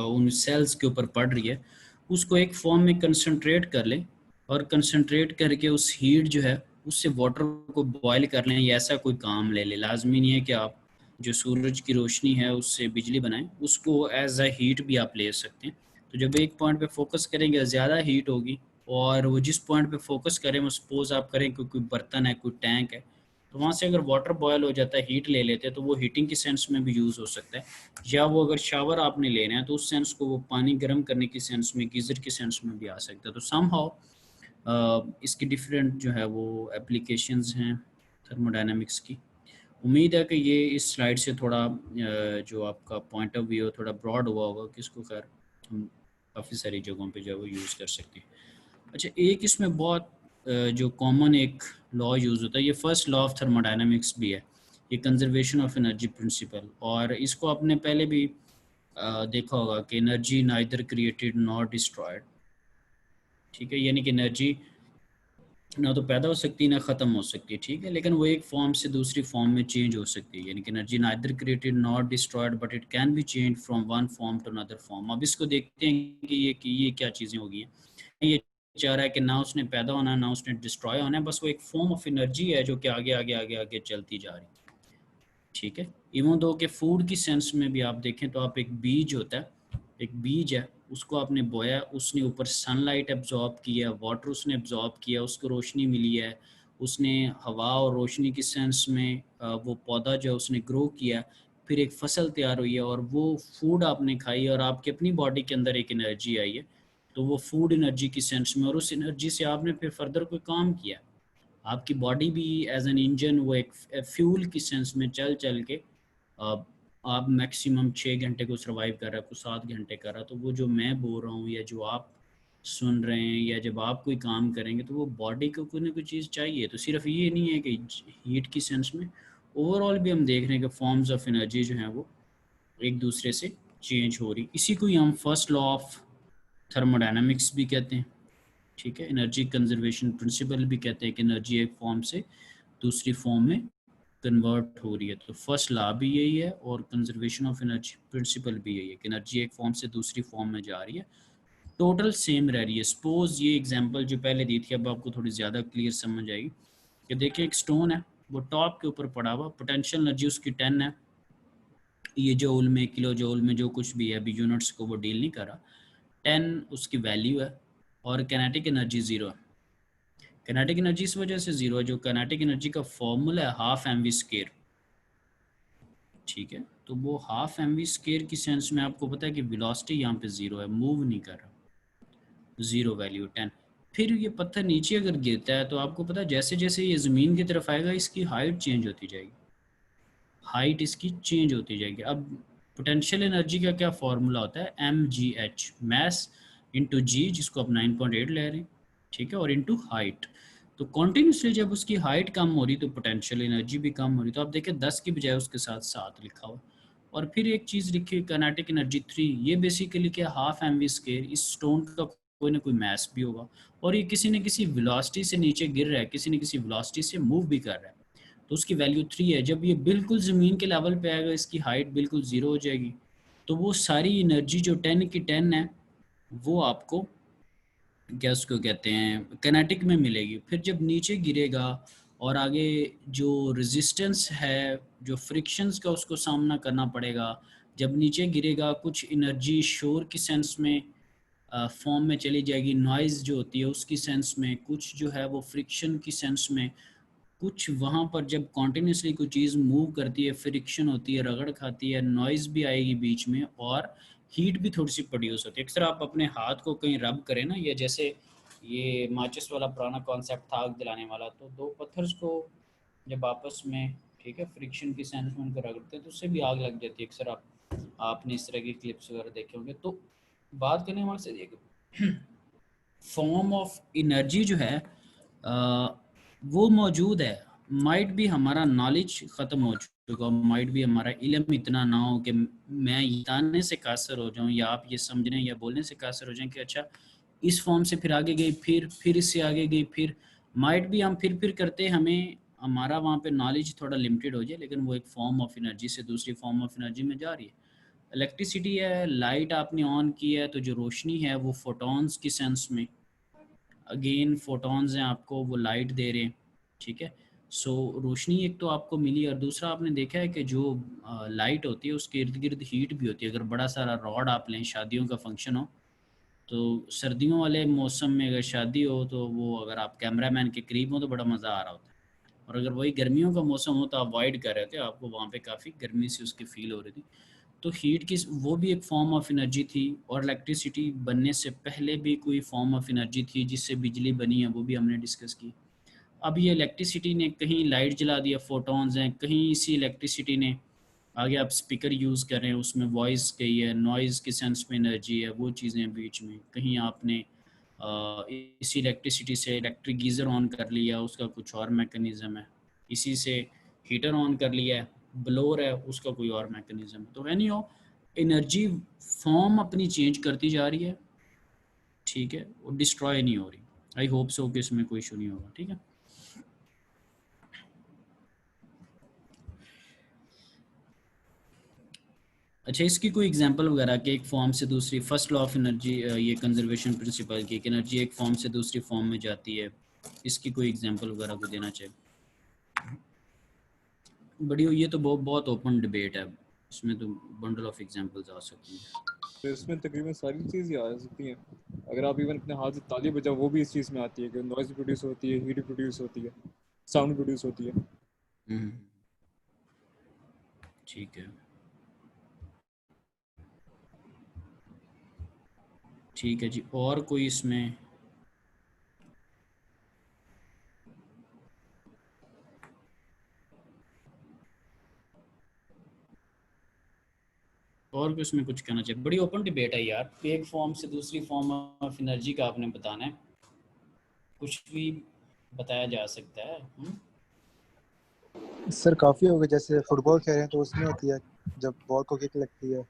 उन सेल्स के ऊपर पड़ रही है, उसको एक फॉर्म में कंसंट्रेट कर लें और कंसंट्रेट करके उस हीट जो है उससे वाटर को बॉयल कर लें, या ऐसा कोई काम ले लें। लाजमी नहीं है कि आप जो सूरज की रोशनी है उससे बिजली बनाएं, उसको एज अ हीट भी आप ले सकते हैं। तो जब एक पॉइंट पे फोकस करेंगे ज़्यादा हीट होगी, और वो जिस पॉइंट पे फोकस करें वो सपोज आप करें कोई बर्तन है, कोई टैंक है, तो वहाँ से अगर वाटर बॉयल हो जाता है, हीट ले लेते हैं, तो वो हीटिंग की सेंस में भी यूज़ हो सकता है। या वो अगर शावर आपने लेना है तो उस सेंस को वो पानी गर्म करने की सेंस में, गीज़र की सेंस में भी आ सकता है। तो समहाउ इसकी डिफरेंट जो है वो एप्लीकेशंस हैं थर्मोडायनामिक्स की। उम्मीद है कि ये इस स्लाइड से थोड़ा जो आपका पॉइंट ऑफ व्यू थोड़ा ब्रॉड हुआ होगा कि इसको खैर हम काफ़ी सारी जगहों पे जो है वो यूज़ कर सकते हैं। अच्छा, एक इसमें बहुत जो कॉमन एक लॉ यूज़ होता है, ये फर्स्ट लॉ ऑफ थर्मोडायनामिक्स भी है, ये कंजर्वेशन ऑफ एनर्जी प्रिंसिपल। और इसको आपने पहले भी देखा होगा कि energy neither created not destroyed. ठीक है, यानी कि एनर्जी ना तो पैदा हो सकती है ना ख़त्म हो सकती है। ठीक है, लेकिन वो एक फॉर्म से दूसरी फॉर्म में चेंज हो सकती है। यानी कि energy neither created not destroyed but it can be change from one form to another form. अब इसको देखते हैं कि ये क्या चीज़ें हो गई हैं। ये चाह रहा है कि ना उसने पैदा होना है ना उसने डिस्ट्रॉय होना है, बस वो एक फॉर्म ऑफ एनर्जी है जो कि आगे आगे आगे आगे चलती जा रही है। ठीक है, इवन दो के फूड की सेंस में भी आप देखें तो आप एक बीज होता है, एक बीज है, उसको आपने बोया, उसने ऊपर सनलाइट एब्जॉर्ब किया, वाटर उसने एब्जॉर्ब किया, उसको रोशनी मिली है, उसने हवा और रोशनी की सेंस में वो पौधा जो है उसने ग्रो किया, फिर एक फसल तैयार हुई है और वो फूड आपने खाई और आपकी अपनी बॉडी के अंदर एक एनर्जी आई है। तो वो फूड एनर्जी की सेंस में, और उस एनर्जी से आपने फिर फर्दर कोई काम किया। आपकी बॉडी भी एज एन इंजन वो एक फ्यूल की सेंस में चल चल के आप मैक्सिमम 6 घंटे को सर्वाइव कर रहा है, कुछ 7 घंटे कर रहा है। तो वो जो मैं बोल रहा हूँ या जो आप सुन रहे हैं, या जब आप कोई काम करेंगे तो वो बॉडी को कोई ना कोई चीज़ चाहिए। तो सिर्फ ये नहीं है कि हीट की सेंस में, ओवरऑल भी हम देख रहे हैं कि फॉर्म्स ऑफ एनर्जी जो हैं वो एक दूसरे से चेंज हो रही। इसी को ही हम फर्स्ट लॉ ऑफ थर्मोडायनामिक्स भी कहते हैं। ठीक है, एनर्जी कंजर्वेशन प्रिंसिपल भी कहते हैं कि एनर्जी एक फॉर्म से दूसरी फॉर्म में कन्वर्ट हो रही है। तो फर्स्ट लॉ भी यही है और कंजर्वेशन ऑफ एनर्जी प्रिंसिपल भी यही है कि एनर्जी एक फॉर्म से दूसरी फॉर्म में जा रही है, टोटल सेम रह रही है। सपोज ये एग्जांपल जो पहले दी थी अब आपको थोड़ी ज़्यादा क्लियर समझ आएगी कि देखिए एक स्टोन है, वो टॉप के ऊपर पड़ा हुआ, पोटेंशियल एनर्जी उसकी 10 है, ये जूल में, किलो जूल में, जो कुछ भी है, अभी यूनिट्स को वो डील नहीं कर रहा, 10 उसकी वैल्यू है, और कैनेटिक एनर्जी 0 है। कैनेटिक एनर्जी इस वजह से 0 है, जो कैनेटिक एनर्जी का फॉर्मूला है हाफ एम वी स्केयर। ठीक है, तो वो हाफ एम वी स्केयर की सेंस में आपको पता है कि वेलोसिटी यहाँ पे 0 है, मूव नहीं कर रहा, 0 वैल्यू 10। फिर ये पत्थर नीचे अगर गिरता है तो आपको पता है जैसे जैसे ये ज़मीन की तरफ आएगा इसकी हाइट चेंज होती जाएगी, हाइट इसकी चेंज होती जाएगी। अब पोटेंशियल एनर्जी का क्या फार्मूला होता है, एम जी एच, मैस इंटू जी, जिसको आप 9.8 ले रहे हैं, ठीक है, और इंटू हाइट। तो कॉन्टीन्यूसली जब उसकी हाइट कम हो रही तो पोटेंशियल एनर्जी भी कम हो रही। तो आप देखें 10 की बजाय उसके साथ 7 लिखा हुआ, और फिर एक चीज़ लिखी काइनेटिक एनर्जी 3। ये बेसिकली क्या, हाफ एम वी स्केयर, इस स्टोन का कोई ना कोई मैस भी होगा, और ये किसी न किसी वेलोसिटी से नीचे गिर रहा है, किसी न किसी वेलोसिटी से मूव भी कर रहा है, तो उसकी वैल्यू 3 है। जब ये बिल्कुल ज़मीन के लेवल पे आएगा इसकी हाइट बिल्कुल 0 हो जाएगी, तो वो सारी एनर्जी जो 10 की 10 है वो आपको क्या उसको कहते हैं काइनेटिक में मिलेगी। फिर जब नीचे गिरेगा और आगे जो रेजिस्टेंस है, जो फ्रिक्शंस का उसको सामना करना पड़ेगा, जब नीचे गिरेगा कुछ एनर्जी शोर की सेंस में फॉर्म में चली जाएगी, नॉइज़ जो होती है उसकी सेंस में, कुछ जो है वो फ्रिक्शन की सेंस में, कुछ वहाँ पर जब कॉन्टीन्यूसली कोई चीज़ मूव करती है, फ्रिक्शन होती है, रगड़ खाती है, नॉइज़ भी आएगी बीच में, और हीट भी थोड़ी सी प्रोड्यूस होती है। अक्सर आप अपने हाथ को कहीं रब करें ना, या जैसे ये माचिस वाला पुराना कॉन्सेप्ट था आग दिलाने वाला, तो दो पत्थर्स को जब आपस में, ठीक है, फ्रिक्शन की सेंस में उनको रगड़ते हैं तो उससे भी आग लग जाती है। अक्सर आपने इस तरह की क्लिप्स वगैरह देखे होंगे। तो बात करने वाले से फॉर्म ऑफ एनर्जी जो है वो मौजूद है। माइट भी हमारा नॉलेज ख़त्म हो चुका, माइट भी हमारा इल्म इतना ना हो कि मैं ये जानने से कासर हो जाऊं, या आप ये समझने या बोलने से कासर हो जाएं कि अच्छा इस फॉर्म से फिर आगे गई, फिर इससे आगे गई, फिर माइट भी हम फिर करते, हमें हमारा वहाँ पे नॉलेज थोड़ा लिमिटेड हो जाए, लेकिन वो एक फॉर्म ऑफ एनर्जी से दूसरी फॉर्म ऑफ एनर्जी में जा रही है। इलेक्ट्रिसिटी है, लाइट आपने ऑन की है तो जो रोशनी है वो फोटॉन्स की सेंस में, अगेन फोटॉन्स हैं आपको, वो लाइट दे रहे हैं, ठीक है। सो रोशनी एक तो आपको मिली, और दूसरा आपने देखा है कि जो लाइट होती है उसके इर्द गिर्द हीट भी होती है। अगर बड़ा सारा रॉड आप लें, शादियों का फंक्शन हो, तो सर्दियों वाले मौसम में अगर शादी हो तो वो अगर आप कैमरामैन के करीब हो तो बड़ा मज़ा आ रहा होता है, और अगर वही गर्मियों का मौसम हो तो आप वाइड कर रहे थे, आपको वहाँ पे काफ़ी गर्मी सी उसकी फील हो रही थी। तो हीट की वो भी एक फॉर्म ऑफ एनर्जी थी, और इलेक्ट्रिसिटी बनने से पहले भी कोई फॉर्म ऑफ एनर्जी थी जिससे बिजली बनी है, वो भी हमने डिस्कस की। अब ये इलेक्ट्रिसिटी ने कहीं लाइट जला दिया, फोटॉन्स हैं, कहीं इसी इलेक्ट्रिसिटी ने आगे आप स्पीकर यूज़ कर रहे हैं उसमें वॉइस गई है, नॉइज़ के सेंस में एनर्जी है, वो चीज़ें बीच में, कहीं आपने इसी इलेक्ट्रिसिटी से इलेक्ट्रिक गीज़र ऑन कर लिया, उसका कुछ और मैकेनिज़्म है, इसी से हीटर ऑन कर लिया है, ब्लोअर है, उसका कोई और मैकेनिज़्म। तो एनी हो, एनर्जी फॉर्म अपनी चेंज करती जा रही है, ठीक है, वो डिस्ट्रॉय नहीं हो रही। आई होप सो कि इसमें कोई इशू नहीं होगा, ठीक है। अच्छा, इसकी कोई एग्जांपल वगैरह कि एक फॉर्म से दूसरी, फर्स्ट लॉ ऑफ एनर्जी, ये कंजर्वेशन प्रिंसिपल की, कि एनर्जी एक फॉर्म से दूसरी फॉर्म में जाती है, इसकी कोई एग्जांपल वगैरह को देना चाहिए। बड़ी ये तो बहुत बहुत ओपन डिबेट है, इसमें तो बंडल ऑफ एग्जांपल्स आ सकती हैं। तो इसमें तकरीबन सारी चीज़ें आ सकती हैं। अगर आप इवन अपने हाथ से ताली बजाओ, वो भी इस चीज़ में आती है कि नॉइज़ प्रोड्यूस होती है, हीट प्रोड्यूस होती है, साउंड प्रोड्यूस होती है। हम्म, ठीक है, ठीक है जी। और कोई इसमें और भी उसमें कुछ कहना चाहिए? बड़ी ओपन डिबेट है यार, एक फॉर्म से दूसरी फॉर्म ऑफ एनर्जी का आपने बताना है, कुछ भी बताया जा सकता है। सर काफ़ी हो गए, जैसे फुटबॉल खेल रहे हैं तो उसमें होती है जब बॉल को किक लगती है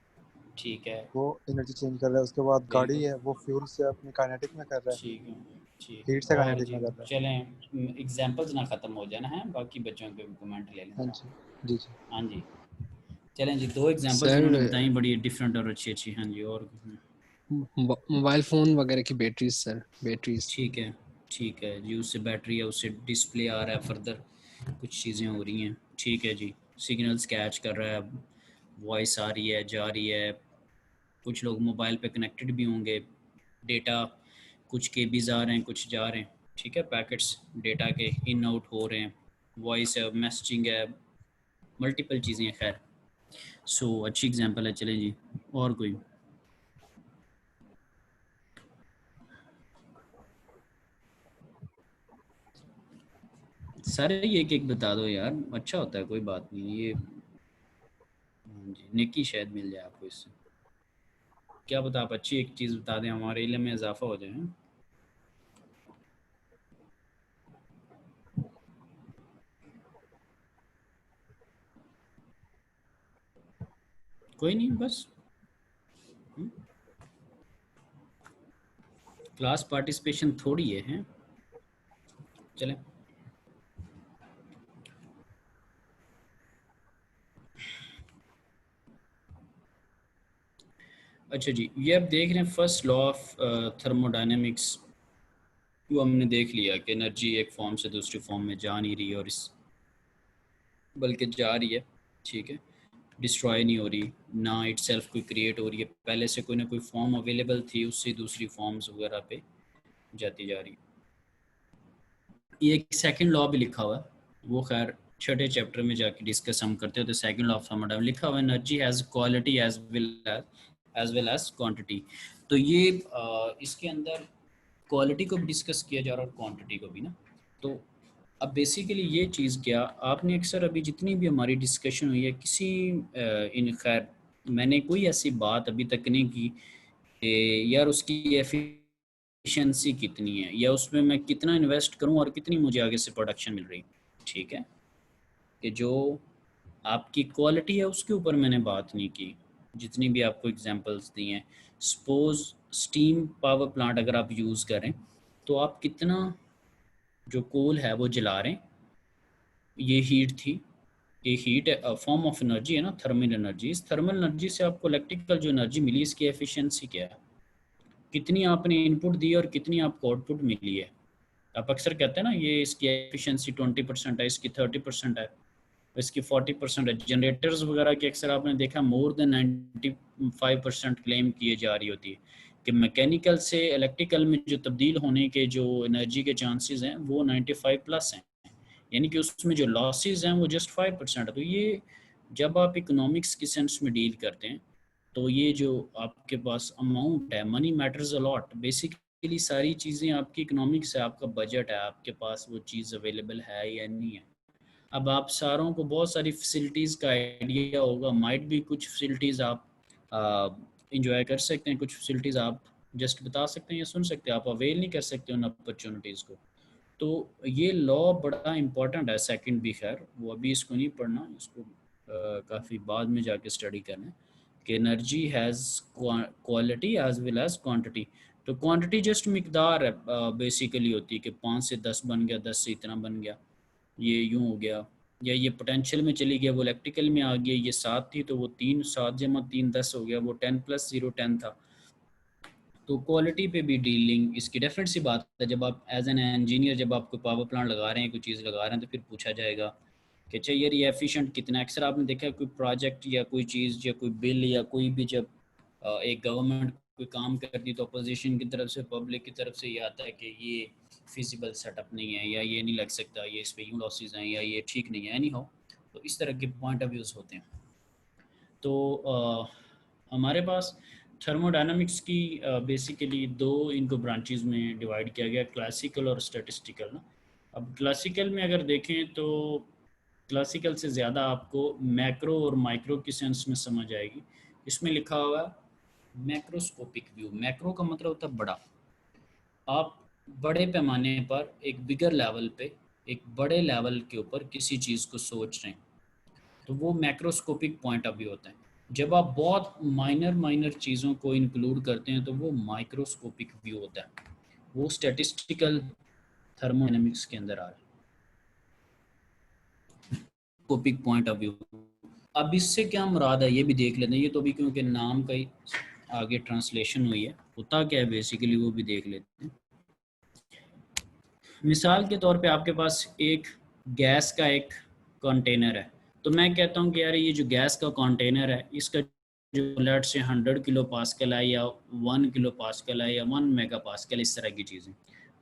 ठीक है, वो एनर्जी चेंज कर रहा है। उसके बाद गाड़ी बिल्कुल, है वो फ्यूल से अपने काइनेटिक में कर रहा है, ठीक है, ठीक हीट से है। और काइनेटिक जी में कर रहा है। चलें, एग्जांपल्स ना ख़त्म हो जाना है, बाकी बच्चों के भी कमेंट ले लें। हाँ जी, जी जी। हाँ जी, चलें जी, दो एग्जांपल्स सर उन्होंने बताई बड़ी डिफरेंट और अच्छी अच्छी। हाँ जी, और मोबाइल फ़ोन वगैरह की बैटरीज सर, बैटरीज। ठीक है, ठीक है जी, उससे बैटरी है, उससे डिस्प्ले आ रहा है, फर्दर कुछ चीज़ें हो रही हैं, ठीक है जी। सिग्नल्स कैच कर रहा है, वॉइस आ रही है, जा रही है, कुछ लोग मोबाइल पे कनेक्टेड भी होंगे, डेटा कुछ केबीज आ रहे हैं, कुछ जा रहे हैं, ठीक है, पैकेट्स डेटा के इन आउट हो रहे हैं, वॉइस है, मैसेजिंग है, मल्टीपल चीज़ें हैं, खैर। सो अच्छी एग्जांपल है, चलें जी। और कोई? सारे एक एक बता दो यार, अच्छा होता है, कोई बात नहीं ये। हाँ जी, नेकी शायद मिल जाए आपको इससे, क्या पता आप अच्छी एक चीज़ बता दें, हमारे इल्म में इजाफा हो जाए। कोई नहीं, बस क्लास पार्टिसिपेशन थोड़ी है, हैं? चलें। अच्छा जी, ये आप देख रहे हैं फर्स्ट लॉ ऑफ थर्मोडायनेमिक्स, वो हमने देख लिया कि एनर्जी एक फॉर्म से दूसरी फॉर्म में जा नहीं रही है, और इस बल्कि जा रही है, ठीक है, डिस्ट्रॉय नहीं हो रही, ना इट सेल्फ कोई क्रिएट हो रही है, पहले से कोई ना कोई फॉर्म अवेलेबल थी, उससे दूसरी फॉर्म्स वगैरह पे जाती जा रही है। ये एक सेकंड लॉ भी लिखा हुआ है, वो खैर छठे चैप्टर में जाके डिस्कस हम करते हैं, तो सेकंड लॉ ऑफ थर्मोडायनामिक्स लिखा हुआ है, energy has quality as well as quantity. तो ये इसके अंदर क्वालिटी को भी डिस्कस किया जा रहा है और क्वांटिटी को भी ना। तो अब बेसिकली ये चीज़ क्या, आपने अक्सर अभी जितनी भी हमारी डिस्कशन हुई है, किसी इन खैर मैंने कोई ऐसी बात अभी तक नहीं की कि यार उसकी एफिशिएंसी कितनी है, या उसमें मैं कितना इन्वेस्ट करूं और कितनी मुझे आगे से प्रोडक्शन मिल रही, ठीक है, कि जो आपकी क्वालिटी है उसके ऊपर मैंने बात नहीं की। जितनी भी आपको एग्जांपल्स दी हैं, सपोज स्टीम पावर प्लांट अगर आप यूज़ करें, तो आप कितना जो कोल है वो जला रहे हैं, ये हीट थी, ये हीट फॉर्म ऑफ एनर्जी है ना, थर्मल एनर्जी। इस थर्मल एनर्जी से आपको इलेक्ट्रिकल जो एनर्जी मिली, इसकी एफिशिएंसी क्या है, कितनी आपने इनपुट दी और कितनी आपको आउटपुट मिली है। आप अक्सर कहते हैं ना ये इसकी एफिशिएंसी 20% है, इसकी 30% है, इसकी 40% है। जनरेटर्स वगैरह की अक्सर आपने देखा मोर देन 95% क्लेम किए जा रही होती है कि मैकेनिकल से इलेक्ट्रिकल में जो तब्दील होने के जो एनर्जी के चांसेस हैं वो 95+ हैं, यानी कि उसमें जो लॉसेस हैं वो जस्ट 5% है। तो ये जब आप इकोनॉमिक्स की सेंस में डील करते हैं तो ये जो आपके पास अमाउंट है, money matters a lot. Basically सारी चीज़ें आपकी इकोनॉमिक्स है, आपका बजट है, आपके पास वो चीज़ अवेलेबल है या नहीं है। अब आप सारों को बहुत सारी फैसिलिटीज़ का आइडिया होगा, माइट भी कुछ फैसिलिटीज़ आप इंजॉय कर सकते हैं, कुछ फैसिलिटीज़ आप जस्ट बता सकते हैं या सुन सकते हैं, आप अवेल नहीं कर सकते उन अपॉर्चुनिटीज़ को। तो ये लॉ बड़ा इम्पॉर्टेंट है, सेकंड भी, खैर वो अभी इसको नहीं पढ़ना, इसको काफ़ी बाद में जाके स्टडी करना है कि energy has quality as well as quantity. तो क्वांटिटी जस्ट मिकदार है बेसिकली होती है कि 5 से 10 बन गया, 10 से इतना बन गया, ये यूँ हो गया, या ये पोटेंशियल में चली गया, वो इलेक्ट्रिकल में आ गया, ये 7 थी तो वो 3, 7 जमा 3 10 हो गया, वो 10 + 0 10 था। तो क्वालिटी पे भी डीलिंग इसकी डेफिनेट सी बात है। जब आप एज एन इंजीनियर जब आप कोई पावर प्लांट लगा रहे हैं, कोई चीज़ लगा रहे हैं, तो फिर पूछा जाएगा कि अच्छा यार ये एफिशिएंट कितना है। अक्सर आपने देखा कोई प्रोजेक्ट या कोई चीज़ या कोई बिल या कोई भी जब एक गवर्नमेंट कोई काम करती है तो अपोजिशन की तरफ से, पब्लिक की तरफ से ये आता है कि ये फिजिबल सेटअप नहीं है, या ये नहीं लग सकता, ये इस पर यूँ लॉसेज हैं, या ये ठीक नहीं है, नहीं हो। तो इस तरह के पॉइंट ऑफ व्यूज़ होते हैं। तो हमारे पास थर्मोडायनामिक्स की बेसिकली दो इनको ब्रांचेस में डिवाइड किया गया, क्लासिकल और स्टैटिस्टिकल ना। अब क्लासिकल में अगर देखें तो क्लासिकल से ज़्यादा आपको मैक्रो और माइक्रो की सेंस में समझ आएगी। इसमें लिखा हुआ है मैक्रोस्कोपिक व्यू। मैक्रो का मतलब होता है बड़ा, आप बड़े पैमाने पर एक बिगर लेवल पे, एक बड़े लेवल के ऊपर किसी चीज़ को सोच रहे हैं, तो वो मैक्रोस्कोपिक पॉइंट ऑफ व्यू होता है। जब आप बहुत माइनर चीज़ों को इंक्लूड करते हैं तो वो माइक्रोस्कोपिक व्यू होता है, वो स्टैटिस्टिकल थर्मोडायनामिक्स के अंदर आ रहा है, स्कोपिक पॉइंट ऑफ व्यू। अब इससे क्या मुराद है ये भी देख लेते हैं। ये तो अभी क्योंकि नाम का ही आगे ट्रांसलेशन हुई है, होता क्या है बेसिकली वो भी देख लेते हैं। मिसाल के तौर पे आपके पास एक गैस का एक कंटेनर है, तो मैं कहता हूँ कि यार ये जो गैस का कंटेनर है इसका जो लेट से 100 किलो पास्कल है, या 1 किलो पास्कल है, या 1 मेगा पास्कल, इस तरह की चीज़ें।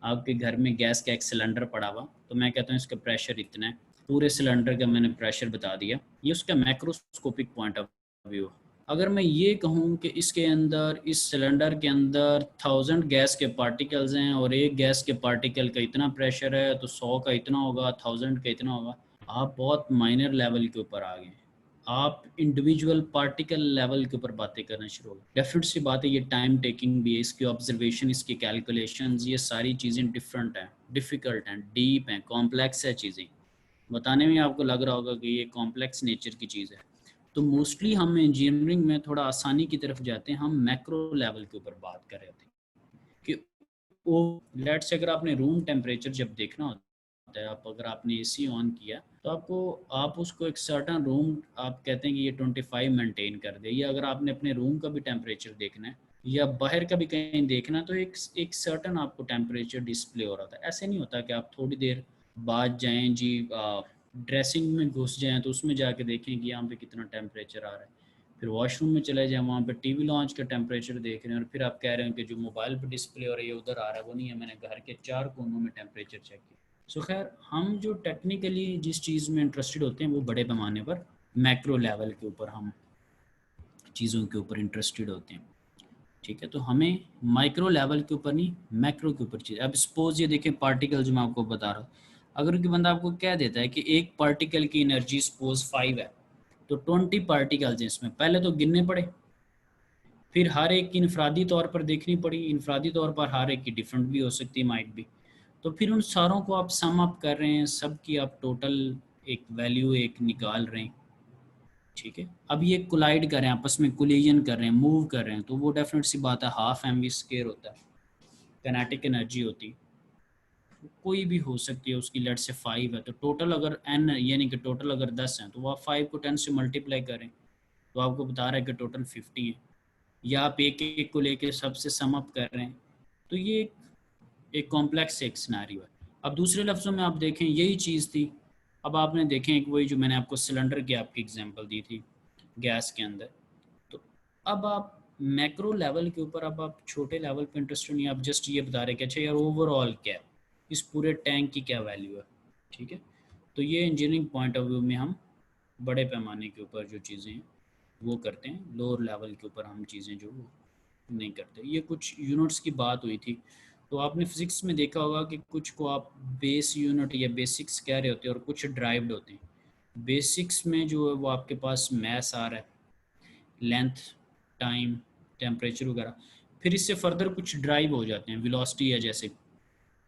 आपके घर में गैस का एक सिलेंडर पड़ा हुआ, तो मैं कहता हूँ इसका प्रेशर इतना है, पूरे सिलेंडर का मैंने प्रेशर बता दिया, ये उसका मैक्रोस्कोपिक पॉइंट ऑफ व्यू। अगर मैं ये कहूँ कि इसके अंदर, इस सिलेंडर के अंदर 1000 गैस के पार्टिकल्स हैं और एक गैस के पार्टिकल का इतना प्रेशर है, तो 100 का इतना होगा, 1000 का इतना होगा, आप बहुत माइनर लेवल के ऊपर आ गए, आप इंडिविजुअल पार्टिकल लेवल के ऊपर बातें करना शुरू हो गए। डेफिनेट सी बात है, ये टाइम टेकिंग भी है, इसकी ऑब्जर्वेशन, इसकी कैलकुलेशंस, ये सारी चीज़ें डिफरेंट हैं, डिफ़िकल्ट हैं, डीप हैं, कॉम्प्लेक्स है। चीज़ें बताने में आपको लग रहा होगा कि ये कॉम्प्लेक्स नेचर की चीज़ है। तो मोस्टली हम इंजीनियरिंग में थोड़ा आसानी की तरफ जाते हैं, हम मैक्रो लेवल के ऊपर बात कर रहे होते हैं कि वो लेट से अगर आपने रूम टेम्परेचर जब देखना होता है, आप अगर आपने एसी ऑन किया तो आप उसको एक सर्टन रूम, आप कहते हैं कि ये 25 मेंटेन कर दे, या अगर आपने अपने रूम का भी टेम्परेचर देखना है या बाहर का भी कहीं देखना है तो एक सर्टन आपको टेम्परेचर डिस्प्ले हो रहा था। ऐसे नहीं होता कि आप थोड़ी देर बाद जाएं जी ड्रेसिंग में घुस जाएं तो उसमें जाके देखें कि यहाँ पे कितना टेम्परेचर आ रहा है, फिर वॉशरूम में चले जाएं वहाँ पे टीवी लॉन्च का टेम्परेचर देख रहे हैं, और फिर आप कह रहे हैं कि जो मोबाइल पे डिस्प्ले हो रही है उधर आ रहा है, वो नहीं है, मैंने घर के 4 कोनों में टेम्परेचर चेक किया। सो खैर, हम जो टेक्निकली जिस चीज़ में इंटरेस्टेड होते हैं वो बड़े पैमाने पर मैक्रो लेवल के ऊपर हम चीज़ों के ऊपर इंटरेस्टेड होते हैं। ठीक है, तो हमें माइक्रो लेवल के ऊपर नहीं, मैक्रो के ऊपर चीज़। अब सपोज ये देखें पार्टिकल जो मैं आपको बता रहा हूँ, अगर कोई बंदा आपको कह देता है कि एक पार्टिकल की एनर्जी सपोज 5 है, तो 20 पार्टिकल्स हैं इसमें, पहले तो गिनने पड़े, फिर हर एक की इनफरादी तौर पर देखनी पड़ी, इनफरादी तौर पर हर एक की डिफरेंट भी हो सकती है, माइट भी। तो फिर उन सारों को आप सम अप कर रहे हैं, सब की आप टोटल एक वैल्यू एक निकाल रहे हैं। ठीक है, अब ये कोलाइड कर रहे हैं, आपस में कोलिजन कर रहे हैं, मूव कर रहे हैं, तो वो डेफिनेट सी बात है, हाफ mv² होता है, काइनेटिक एनर्जी होती है। कोई भी हो सकती है उसकी, लेट से 5 है तो टोटल अगर n यानी कि टोटल अगर 10 है तो आप 5 को 10 से मल्टीप्लाई करें तो आपको बता रहा है कि टोटल 50 है, या आप एक एक को लेके सबसे सम अप कर रहे हैं। तो ये एक कॉम्प्लेक्स एक सिनेरियो है। अब दूसरे लफ्ज़ों में आप देखें यही चीज़ थी, अब आपने देखें एक वही जो मैंने आपको सिलेंडर की आपकी एग्जांपल दी थी गैस के अंदर, तो अब आप मैक्रो लेवल के ऊपर, अब आप छोटे लेवल पे इंटरेस्टेड नहीं, आप जस्ट ये बता रहे कि अच्छा यार ओवरऑल क्या है, इस पूरे टैंक की क्या वैल्यू है, ठीक है। तो ये इंजीनियरिंग पॉइंट ऑफ व्यू में हम बड़े पैमाने के ऊपर जो चीज़ें हैं वो करते हैं, लोअर लेवल के ऊपर हम चीज़ें जो वो नहीं करते। ये कुछ यूनिट्स की बात हुई थी, तो आपने फिज़िक्स में देखा होगा कि कुछ को आप बेस यूनिट या बेसिक्स कह रहे होते हैं और कुछ ड्राइव्ड होते हैं। बेसिक्स में जो है वो आपके पास मैथ्स आ रहा है, लेंथ, टाइम, टेम्परेचर वगैरह, फिर इससे फर्दर कुछ ड्राइव हो जाते हैं, वेलोसिटी है जैसे।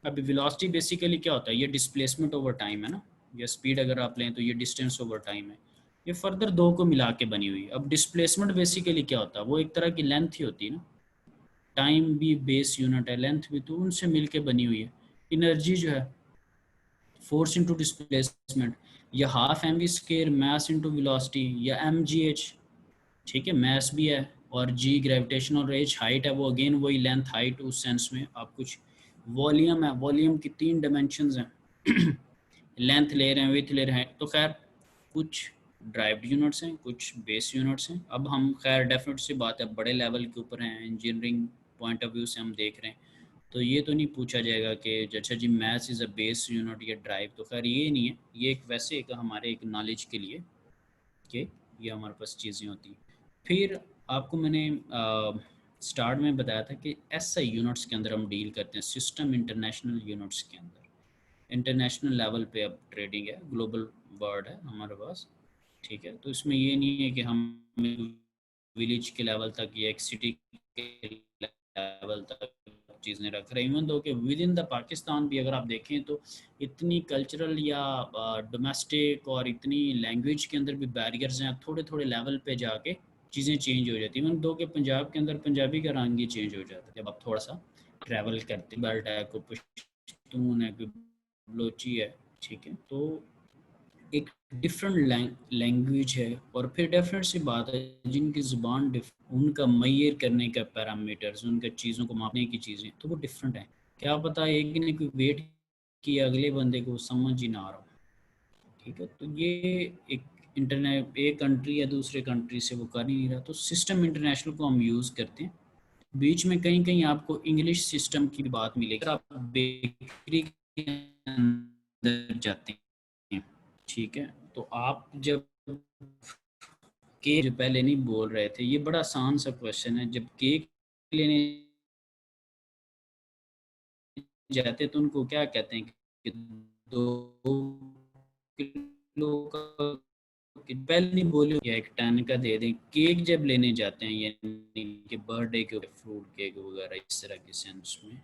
अभी वेलोसिटी बेसिकली क्या होता है, ये डिस्प्लेसमेंट ओवर टाइम है ना, या स्पीड अगर आप लें तो ये डिस्टेंस ओवर टाइम है, ये फर्दर दो को मिला के बनी हुई है। अब डिस्प्लेसमेंट बेसिकली क्या होता है, वो एक तरह की लेंथ ही होती है ना, टाइम भी बेस यूनिट है, लेंथ भी, तो उनसे मिल के बनी हुई है। एनर्जी जो है फोर्स इंटू डिस्प्लेसमेंट, या half m v square mass into velocity, या एम जी एच, ठीक है, मास भी है, और जी ग्रेविटेशनल एज हाइट है, वो अगेन वही लेंथ हाइट उस सेंस में। आप कुछ वॉल्यूम है, वॉल्यूम की 3 डायमेंशंस हैं लेंथ ले रहे हैं, विथ ले रहे हैं, तो खैर कुछ ड्राइव्ड यूनिट्स हैं, कुछ बेस यूनिट्स हैं। अब हम खैर डेफिनेट सी बात है बड़े लेवल के ऊपर हैं, इंजीनियरिंग पॉइंट ऑफ व्यू से हम देख रहे हैं, तो ये तो नहीं पूछा जाएगा कि अच्छा जी maths is a base unit या ड्राइव, तो खैर ये नहीं है, ये एक वैसे एक हमारे एक नॉलेज के लिए कि ये हमारे पास चीज़ें होती हैं। फिर आपको मैंने स्टार्ट में बताया था कि एसआई यूनिट्स के अंदर हम डील करते हैं, सिस्टम इंटरनेशनल यूनिट्स के अंदर। इंटरनेशनल लेवल पे अब ट्रेडिंग है, ग्लोबल वर्ल्ड है हमारे पास, ठीक है। तो इसमें ये नहीं है कि हम विलेज के लेवल तक या एक सिटी के लेवल तक चीज़ें रख रहे हैं, इवन दो कि विद इन द पाकिस्तान भी अगर आप देखें तो इतनी कल्चरल या डोमेस्टिक और इतनी लैंग्वेज के अंदर भी बैरियर्स हैं, थोड़े थोड़े लेवल पे जाके चीज़ें चेंज हो जाती हैं। इवन दो कि पंजाब के अंदर पंजाबी का रंग ही चेंज हो जाता है जब आप थोड़ा सा ट्रैवल करते, बेल्ट है, कोई पश्तून है, कोई बलोची है, ठीक है। तो एक डिफरेंट लैंग्वेज है, और फिर डेफिनेट सी बात है जिनकी ज़ुबान उनका मैयर करने का पैरामीटर्स, उनका चीज़ों को मापने की चीज़ें तो वो डिफरेंट है। क्या पता एक ने कोई वेट किया अगले बंदे को समझ ही ना आ रहा हो, ठीक है। तो ये एक इंटरनेट, एक कंट्री या दूसरे कंट्री से वो कर ही नहीं रहा, तो सिस्टम इंटरनेशनल को हम यूज़ करते हैं। बीच में कहीं कहीं आपको इंग्लिश सिस्टम की भी बात मिलेगी, आप बेकरी के अंदर जाते हैं, ठीक है। तो आप जब केक जो पहले नहीं बोल रहे थे, ये बड़ा आसान सा क्वेश्चन है, जब केक लेने जाते तो उनको क्या कहते हैं कि 2 किलो का, पहले नहीं बोले या 1 टन का दे दें। केक जब लेने जाते हैं यानी कि बर्थडे के फ्रूट केक वगैरह इस तरह के सेंस में,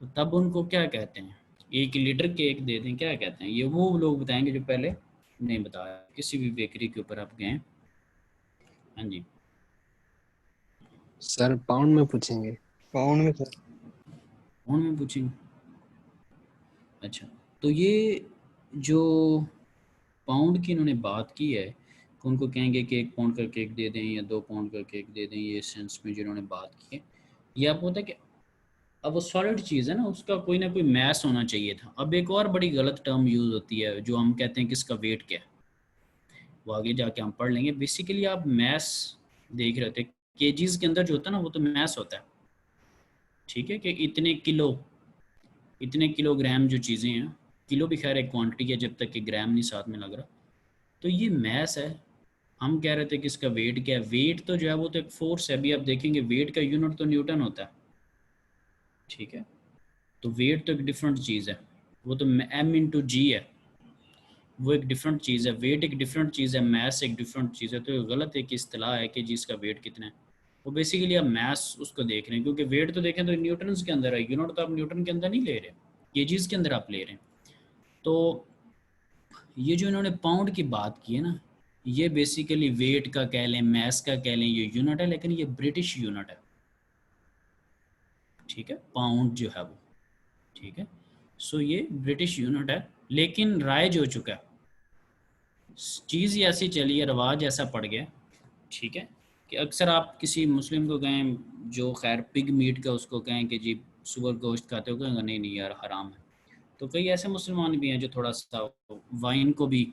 तो तब उनको क्या कहते हैं, 1 लीटर केक दे दें, क्या कहते हैं, ये वो लोग बताएंगे जो पहले नहीं बताया। किसी भी बेकरी के ऊपर आप गए, हाँ जी, सर पाउंड में पूछेंगे। पाउंड में सर। कौन में पूछेंगे। अच्छा, तो ये जो पाउंड की इन्होंने बात की है कि उनको कहेंगे कि 1 पाउंड का केक दे दें या 2 पाउंड का केक दे दें, ये सेंस में जिन्होंने बात की है, ये आपको होता है कि अब वो सॉलिड चीज़ है ना, उसका कोई ना कोई मैस होना चाहिए था। अब एक और बड़ी गलत टर्म यूज़ होती है जो हम कहते हैं कि इसका वेट क्या है, वो आगे जाके हम पढ़ लेंगे। बेसिकली आप मैस देख रहे थे, केजीज़ के अंदर जो होता है ना वो तो मैस होता है, ठीक है, कि इतने किलो, इतने किलोग्राम जो चीज़ें हैं, किलो भी खैर एक क्वांटिटी है जब तक कि ग्राम नहीं साथ में लग रहा, तो ये मैस है। हम कह रहे थे कि इसका वेट क्या है, वेट तो जो है वो तो एक फोर्स है। अभी आप देखेंगे वेट का यूनिट तो न्यूटन होता है, ठीक है। तो वेट तो एक डिफरेंट चीज़ है, वो तो एम इंटू जी है, वो एक डिफरेंट चीज़ है। वेट एक डिफरेंट चीज़ है, मैस एक डिफरेंट चीज़ है। तो ये गलत एक इस्तेलाह है कि जिसका वेट कितना है, वो बेसिकली आप मैस उसको देख रहे हैं, क्योंकि वेट तो देखें तो न्यूटन के अंदर है, यूनिट तो आप न्यूटन के अंदर नहीं ले रहे, केजीज़ के अंदर आप ले रहे हैं। तो ये जो इन्होंने पाउंड की बात की है ना, ये बेसिकली वेट का कह लें, मैस का कह लें, ये यूनिट है, लेकिन ये ब्रिटिश यूनिट है, ठीक है, पाउंड जो है वो, ठीक है। सो ये ब्रिटिश यूनिट है, लेकिन राइज हो चुका है, चीज़ ही ऐसी चली है, रवाज ऐसा पड़ गया, ठीक है, कि अक्सर आप किसी मुस्लिम को कहें जो खैर पिग मीट का उसको कहें कि जी सुअर गोश्त खाते हो, कहेंगे नहीं नहीं यार हराम है। तो कई ऐसे मुसलमान भी हैं जो थोड़ा सा वाइन को भी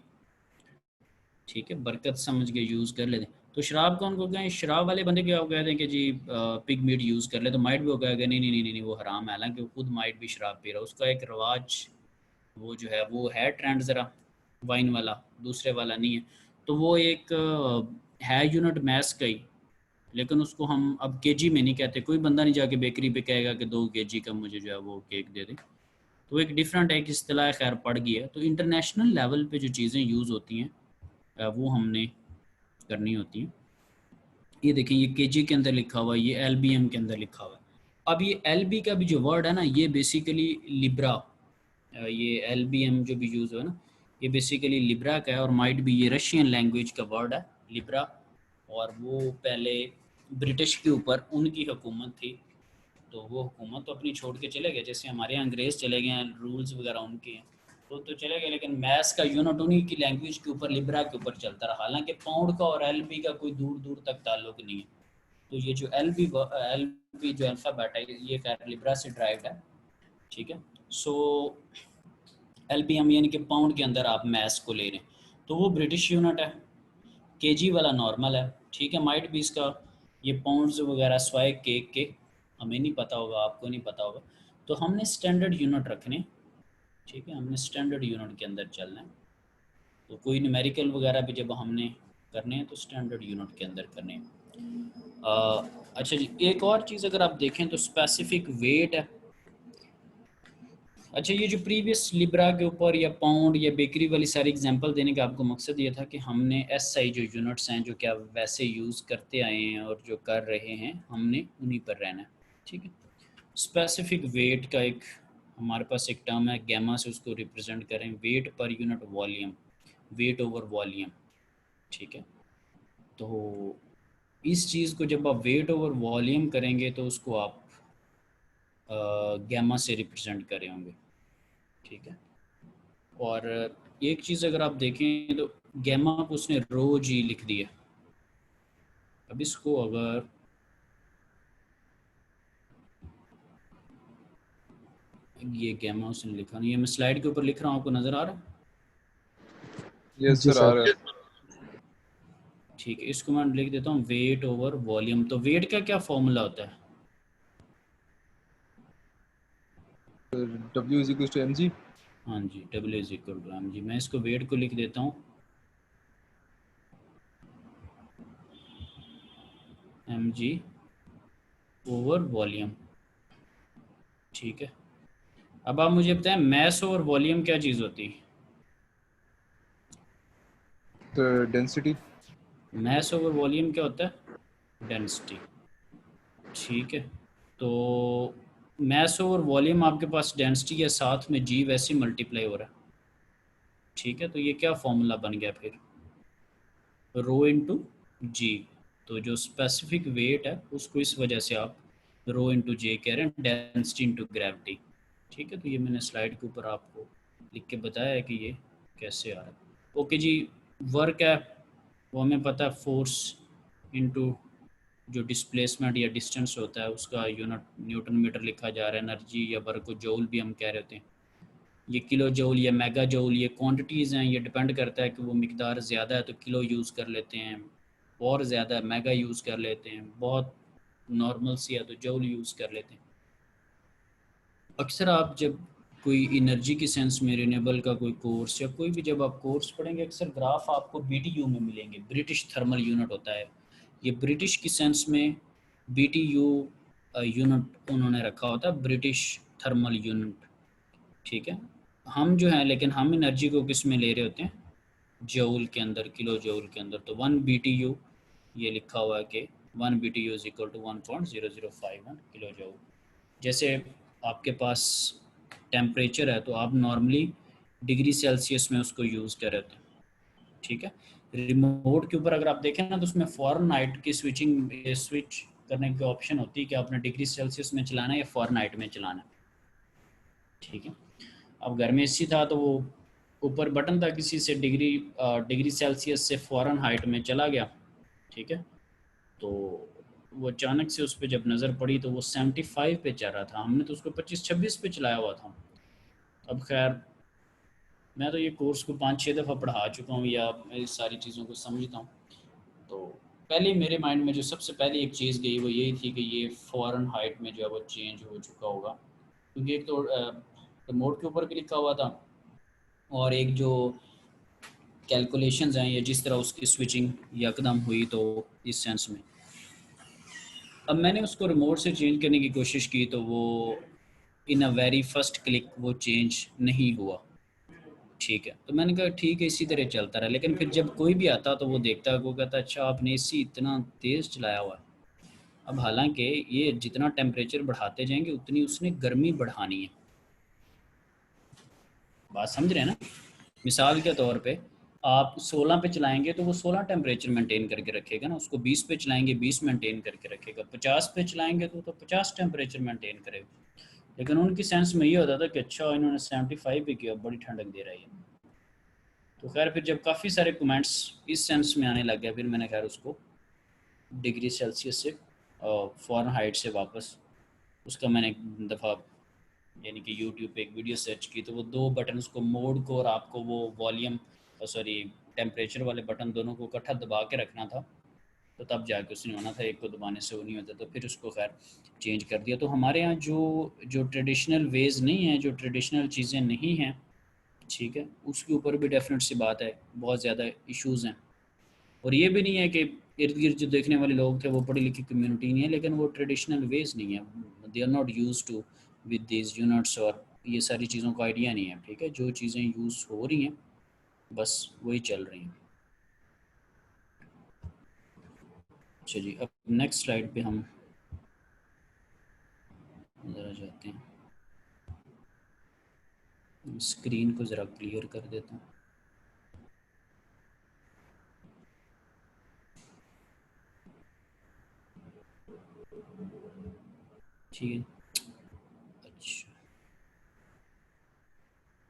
ठीक है बरकत समझ के यूज़ कर लेते हैं। तो शराब को उनको कहें, शराब वाले बंदे क्या कहते हैं कि जी पिग मीट यूज़ कर ले, तो माइट भी वो कहेगा नहीं नहीं नहीं नहीं वो हराम है, हालांकि वो खुद माइट भी शराब पी रहा है, उसका एक रवाज वो जो है वो है ट्रेंड ज़रा वाइन वाला, दूसरे वाला नहीं है। तो वो एक है यूनिट मैस का ही, लेकिन उसको हम अब केजी में नहीं कहते, कोई बंदा नहीं जाके बेकरी पे कहेगा कि 2 केजी का मुझे जो है वो केक दे दे। तो एक डिफरेंट एक इस्तिलाह खैर पड़ गई है। तो इंटरनेशनल लेवल पे जो चीज़ें यूज़ होती हैं वो हमने करनी होती हैं। ये देखें ये केजी के अंदर लिखा हुआ है, ये एलबीएम के अंदर लिखा हुआ है। अब ये एलबी का भी जो वर्ड है ना, ये बेसिकली लिब्रा, ये एलबीएम जो भी यूज़ हुआ है ना, ये बेसिकली लिब्रा का है, और माइट भी ये रशियन लैंग्वेज का वर्ड है लिब्रा। और वो पहले ब्रिटिश के ऊपर उनकी हुकूमत थी, तो वो हुकूमत तो अपनी छोड़ के चले गए, जैसे हमारे यहाँ अंग्रेज़ चले गए हैं, रूल्स वगैरह उनके हैं तो चले गए, लेकिन मैथ्स का यूनिट उन्हीं की लैंग्वेज के ऊपर लिब्रा के ऊपर चलता रहा। हालांकि पाउंड का और एलबी का कोई दूर दूर तक ताल्लुक नहीं है। तो ये जो एलबी जो अल्फ़ाबेट है ये खैर लिब्रा से ड्राइव्ड है, ठीक है। सो एलबीएम यानी कि पाउंड के अंदर आप मैथ्स को ले रहे हैं, तो वो ब्रिटिश यूनिट है, केजी वाला नॉर्मल है, ठीक है। माइट भी इसका ये पाउंड्स वगैरह स्वाय केक के हमें नहीं पता होगा, आपको नहीं पता होगा, तो हमने स्टैंडर्ड यूनिट रखने, ठीक है, हमने स्टैंडर्ड यूनिट के अंदर चलना है। तो कोई न्यूमेरिकल वगैरह भी जब हमने करने हैं तो स्टैंडर्ड यूनिट के अंदर करने हैं। अच्छा जी, एक और चीज़ अगर आप देखें तो स्पेसिफिक वेट है। अच्छा, ये जो प्रीवियस लिब्रा के ऊपर या पाउंड या बेकरी वाली सारी एग्जांपल देने का आपको मकसद ये था कि हमने एसआई जो यूनिट्स हैं जो क्या वैसे यूज़ करते आए हैं और जो कर रहे हैं, हमने उन्हीं पर रहना है, ठीक है। स्पेसिफिक वेट का एक हमारे पास एक टर्म है, गैमा से उसको रिप्रेजेंट करें, वेट पर unit volume, weight over volume, ठीक है। तो इस चीज़ को जब आप वेट ओवर वॉल्यूम करेंगे तो उसको आप गैमा से रिप्रेजेंट करे होंगे, ठीक है। और एक चीज़ अगर आप देखें तो गैमा को उसने रो जी लिख दिया। अब इसको अगर ये गैमा उसने लिखा नहीं है, मैं स्लाइड के ऊपर लिख रहा हूँ, आपको नज़र आ रहा है? यस जी सर आ सर। रहा है। ठीक है, इसको मैं लिख देता हूँ वेट ओवर वॉल्यूम। तो वेट का क्या फॉर्मूला होता है? W is equal to mg। हाँ जी, W is equal to m g. मैं इसको वेट को लिख देता हूँ mg ओवर वॉल्यूम, ठीक है। अब आप मुझे बताएं मैस ओवर वॉल्यूम क्या चीज़ होती है? तो डेंसिटी। मैस ओवर वॉल्यूम क्या होता है? डेंसिटी, ठीक है। तो मैस ओवर वॉल्यूम आपके पास डेंसिटी के साथ में जी वैसे मल्टीप्लाई हो रहा है, ठीक है। तो ये क्या फॉर्मूला बन गया फिर? रो इंटू जी। तो जो स्पेसिफिक वेट है उसको इस वजह से आप रो इंटू जे कह रहे हैं, डेंसिटी इंटू ग्रेविटी, ठीक है। तो ये मैंने स्लाइड के ऊपर आपको लिख के बताया है कि ये कैसे आ रहा है। ओके जी, वर्क है वो हमें पता है, फोर्स इंटू जो डिस्प्लेसमेंट या डिस्टेंस होता है उसका यूनिट न्यूटन मीटर लिखा जा रहा है। एनर्जी या वर्क को जूल भी हम कह रहे होते हैं। ये किलो जूल या मेगा जूल ये क्वांटिटीज़ हैं, ये डिपेंड करता है कि वो मिकदार ज़्यादा है तो किलो यूज़ कर लेते हैं, और ज़्यादा है मेगा यूज़ कर लेते हैं, बहुत नॉर्मल सी है तो जूल यूज़ कर लेते हैं। अक्सर आप जब कोई एनर्जी की सेंस में रिन्यूएबल का कोई कोर्स या कोई भी जब आप कोर्स पढ़ेंगे, अक्सर ग्राफ आपको BTU में मिलेंगे, ब्रिटिश थर्मल यूनिट होता है ये। ब्रिटिश की सेंस में BTU यूनिट उन्होंने रखा होता है, ब्रिटिश थर्मल यूनिट, ठीक है। हम जो हैं लेकिन हम एनर्जी को किस में ले रहे होते हैं? जूल के अंदर, किलो जूल के अंदर। तो 1 BTU ये लिखा हुआ है कि 1 BTU is equal to 1.0051 kilo joule. जैसे आपके पास टेम्परेचर है तो आप नॉर्मली डिग्री सेल्सियस में उसको यूज़ कर रहे थे, ठीक है। रिमोट के ऊपर अगर आप देखें ना तो उसमें फ़ारेनहाइट की स्विच करने की ऑप्शन होती है कि आपने डिग्री सेल्सियस में चलाना है या फ़ारेनहाइट में चलाना है, ठीक है। अब घर में एसी था तो वो ऊपर बटन था किसी से डिग्री सेल्सियस से फ़ॉरेनहाइट में चला गया, ठीक है। तो वो अचानक से उस पर जब नज़र पड़ी तो वो 75 पे चल रहा था, हमने तो उसको 25-26 पे चलाया हुआ था। अब खैर मैं तो ये कोर्स को 5-6 दफ़ा पढ़ा चुका हूँ या इस सारी चीज़ों को समझता हूँ। तो पहले मेरे माइंड में जो सबसे पहले एक चीज़ गई वो यही थी कि ये फ़ॉरेनहाइट में जो है वो चेंज हो चुका होगा, क्योंकि एक तो रिमोट के ऊपर भी लिखा हुआ था और एक जो कैलकुलेशंस हैं या जिस तरह उसकी स्विचिंग यकदम हुई, तो इस सेंस में अब मैंने उसको रिमोट से चेंज करने की कोशिश की तो वो इन अ वेरी फर्स्ट क्लिक वो चेंज नहीं हुआ, ठीक है। तो मैंने कहा ठीक है इसी तरह चलता रहा, लेकिन फिर जब कोई भी आता तो वो देखता, वो कहता अच्छा आपने एसी इतना तेज़ चलाया हुआ है। अब हालांकि ये जितना टेम्परेचर बढ़ाते जाएंगे उतनी उसने गर्मी बढ़ानी है, बात समझ रहे हैं ना। मिसाल के तौर पे आप 16 पे चलाएंगे तो वो 16 टेम्परेचर मेंटेन करके रखेगा ना, उसको 20 पे चलाएंगे 20 मेंटेन करके रखेगा, 50 पे चलाएंगे तो 50 टेम्परेचर मेंटेन करेगा। लेकिन उनकी सेंस में ये होता था कि अच्छा इन्होंने 75 पे किया, बड़ी ठंडक दे रही है। तो खैर फिर जब काफ़ी सारे कमेंट्स इस सेंस में आने लग गया, फिर मैंने खैर उसको डिग्री सेल्सियस से फ़ॉरेनहाइट से वापस उसका मैंने एक दफ़ा यानी कि यूट्यूब पे एक वीडियो सर्च की तो वो दो बटन उसको मोड को और आपको वो वॉल्यूम सॉरी टेम्परेचर वाले बटन दोनों को इकट्ठा दबा के रखना था, तो तब जाके उसने होना था, एक को दबाने से वो नहीं होता। तो फिर उसको खैर चेंज कर दिया। तो हमारे यहाँ जो जो ट्रेडिशनल वेज़ नहीं हैं, जो ट्रेडिशनल चीज़ें नहीं हैं, ठीक है, उसके ऊपर भी डेफिनेट सी बात है बहुत ज़्यादा इश्यूज़ हैं। और ये भी नहीं है कि इर्द गिर्द जो देखने वाले लोग थे वो पढ़ी लिखी कम्युनिटी नहीं है, लेकिन वो ट्रेडिशनल वेज नहीं है, they are not use to with this units और ये सारी चीज़ों का आइडिया नहीं है, ठीक है। जो चीज़ें यूज़ हो रही हैं बस वही चल रही हैं। अच्छा जी, अब नेक्स्ट स्लाइड पे हम ज़रा जाते हैं, स्क्रीन को ज़रा क्लियर कर देता हूँ। ठीक है, अच्छा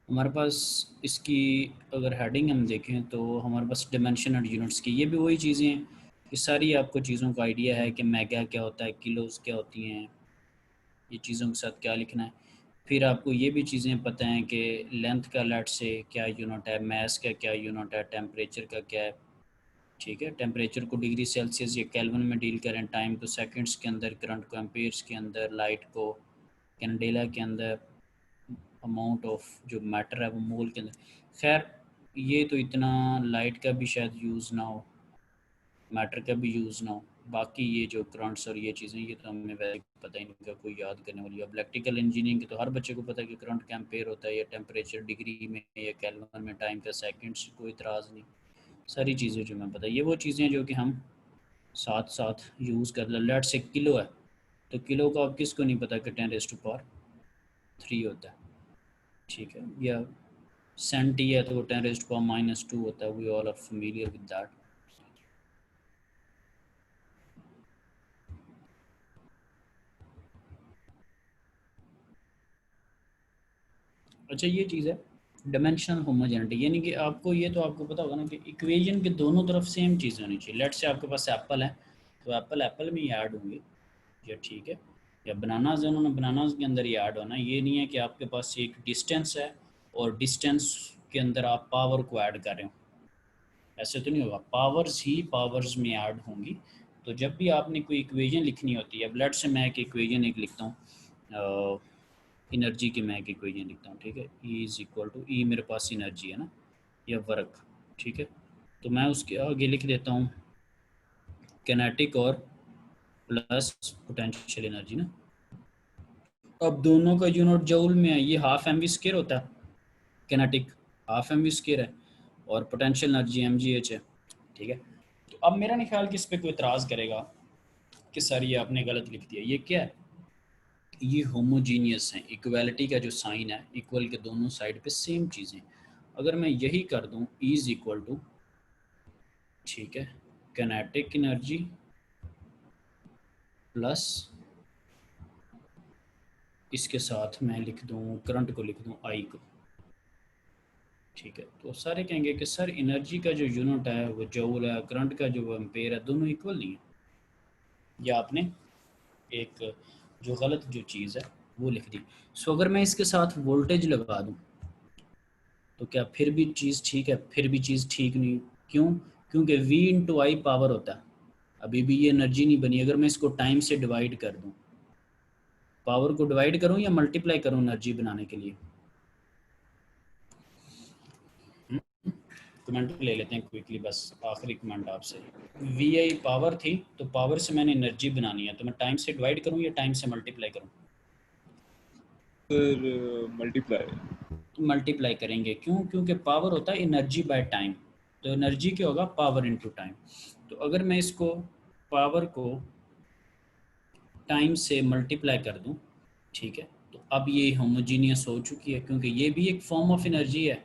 हमारे पास इसकी अगर हेडिंग हम देखें तो हमारे पास डिमेंशनल यूनिट्स की ये भी वही चीज़ें हैं, ये सारी आपको चीज़ों का आइडिया है कि मेगा क्या होता है, किलोज़ क्या होती हैं, ये चीज़ों के साथ क्या लिखना है। फिर आपको ये भी चीज़ें पता हैं कि लेंथ का लेट से क्या यूनिट है, मैस का क्या यूनिट है, टेम्परेचर का क्या है, ठीक है। टेम्परेचर को डिग्री सेल्सियस या केल्विन में डील करें, टाइम को सेकंड्स के अंदर, करंट को एम्पेयर्स के अंदर, लाइट को कैंडेला के अंदर, अमाउंट ऑफ जो मैटर है वो मोल के अंदर। खैर ये तो इतना लाइट का भी शायद यूज़ ना हो, मैटर का भी यूज़ ना हो, बाकी ये जो करंट्स और ये चीज़ें ये तो हमें वैसे पता ही नहीं, का कोई याद करने वाली। अब इलेक्ट्रिकल इंजीनियरिंग के तो हर बच्चे को पता है कि करंट का एम्पेयर होता है या टेम्परेचर डिग्री में या केल्विन में, टाइम का सेकंड्स, कोई इतराज़ नहीं। सारी चीज़ें जो मैं पता है ये वो चीज़ें जो कि हम साथ साथ यूज़ कर लेट से किलो है तो किलो का अब किसको नहीं पता कि 10⁻³ होता है, ठीक है। या सेंटी है तो वो 10⁻⁻² होता है, we all are familiar with that. अच्छा ये चीज़ है डायमेंशनल होमोजेनिटी, यानी कि आपको ये तो आपको पता होगा ना कि इक्वेशन के दोनों तरफ सेम चीज़ होनी चाहिए। लेट से आपके पास एप्पल है तो एप्पल एप्पल में ही ऐड होंगे, या ठीक है, या बनानाज है उन्होंने बनानाज के अंदर ही ऐड होना। ये नहीं है कि आपके पास एक डिस्टेंस है और डिस्टेंस के अंदर आप पावर को ऐड कर रहे हो, ऐसे तो नहीं होगा, पावर्स ही पावर्स में ऐड होंगी। तो जब भी आपने कोई इक्वेशन लिखनी होती है, अब लेट से मैं एक इक्वेशन एक लिखता हूँ, एनर्जी की मैं एक इक्वेशन लिखता हूँ, ठीक है। E इज़ इक्वल टू, ई मेरे पास एनर्जी है ना या वर्क, ठीक है। तो मैं उसके आगे लिख देता हूँ किनेटिक और प्लस पोटेंशियल एनर्जी ना। अब दोनों का यूनिट जूल में है, ये हाफ एम वी स्क्वायर होता है, kinetic half m v square है और पोटेंशियल एनर्जी mgh है, ठीक है। तो अब मेरा नहीं ख्याल कि इस पर कोई इतराज़ करेगा कि सर ये आपने गलत लिख दिया। ये क्या है, ये होमोजीनियस है, इक्वालिटी का जो साइन है, इक्वल के दोनों साइड पे सेम चीज़ें। अगर मैं यही कर दूं E इज़ इक्वल टू, ठीक है, किनेटिक एनर्जी प्लस इसके साथ मैं लिख दूं करंट को लिख दूं I को, ठीक है, तो सारे कहेंगे कि सर एनर्जी का जो यूनिट है वो जूल है, करंट का जो एम्पेयर है, दोनों इक्वल नहीं है, या आपने एक जो गलत जो चीज़ है वो लिख दी। सो अगर मैं इसके साथ वोल्टेज लगा दूं तो क्या फिर भी चीज़ ठीक है? फिर भी चीज़ ठीक नहीं। क्यों? क्योंकि V इंटू आई पावर होता है, अभी भी ये एनर्जी नहीं बनी। अगर मैं इसको टाइम से डिवाइड कर दूं, पावर को डिवाइड करूं या मल्टीप्लाई करूं एनर्जी बनाने के लिए? कमेंट ले लेते हैं क्विकली, बस आखिरी कमेंट आपसे। वी आई पावर थी, तो पावर से मैंने एनर्जी बनानी है, तो मैं टाइम से डिवाइड करूं या टाइम से मल्टीप्लाई करूं? Sir multiply. मल्टीप्लाई करेंगे। क्यों? क्योंकि पावर होता है एनर्जी बाय टाइम, तो एनर्जी क्या होगा? Power into time. तो अगर मैं इसको पावर को टाइम से मल्टीप्लाई कर दूं, ठीक है, तो अब ये होमोजीनियस हो चुकी है, क्योंकि ये भी एक फॉर्म ऑफ एनर्जी है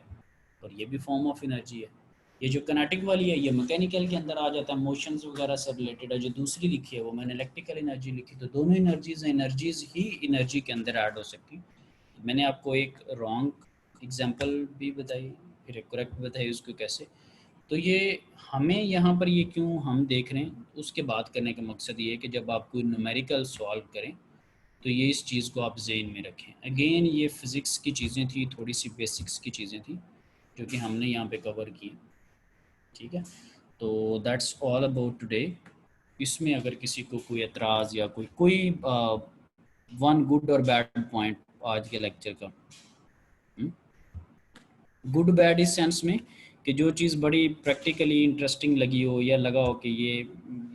और ये भी फॉर्म ऑफ एनर्जी है। ये जो कनेटिक वाली है ये मैकेनिकल के अंदर आ जाता है, मोशंस वगैरह से रिलेटेड है। जो दूसरी लिखी है वो मैंने इलेक्ट्रिकल एनर्जी लिखी, तो दोनों एनर्जीज ही एनर्जी के अंदर ऐड हो सकती। मैंने आपको एक रॉन्ग एग्जांपल भी बताई, फिर एक करेक्ट बताई उसको कैसे। तो ये हमें यहाँ पर ये क्यों हम देख रहे हैं, उसके बात करने का मकसद ये है कि जब आप कोई न्यूमेरिकल सॉल्व करें तो ये इस चीज़ को आप जहन में रखें। अगेन ये फिज़िक्स की चीज़ें थी, थोड़ी सी बेसिक्स की चीज़ें थी जो कि हमने यहाँ पे कवर की, ठीक है। तो दैट्स ऑल अबाउट टुडे। इसमें अगर किसी को कोई एतराज़ या कोई वन गुड और बैड पॉइंट आज के लेक्चर का, गुड बैड इस सेंस में कि जो चीज़ बड़ी प्रैक्टिकली इंटरेस्टिंग लगी हो, या लगा हो कि ये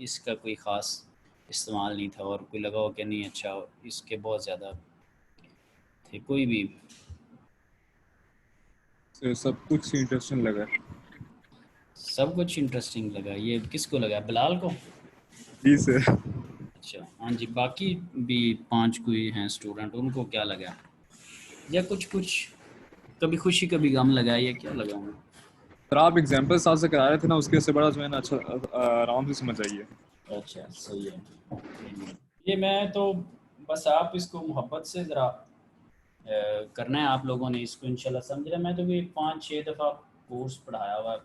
इसका कोई ख़ास इस्तेमाल नहीं था, और कोई लगा हो कि नहीं अच्छा इसके बहुत ज़्यादा थे, कोई भी। सर सब कुछ इंटरेस्टिंग लगा। सब कुछ इंटरेस्टिंग लगा, ये किसको लगा? बिलाल को? जी सर। अच्छा हाँ जी, बाकी भी 5 कोई हैं स्टूडेंट, उनको क्या लगा? या कुछ कभी खुशी कभी गम लगा, या क्या लगा उनको? सर आप एग्जाम्पल साथ से करा रहे थे ना, उसके से बड़ा जो है ना अच्छा आराम से समझ आई है। अच्छा सही है। ये मैं तो बस आप इसको मोहब्बत से ज़रा करना है आप लोगों ने इसको, इंशाल्लाह समझ रहे। मैं तो भी 5-6 दफ़ा कोर्स पढ़ाया हुआ,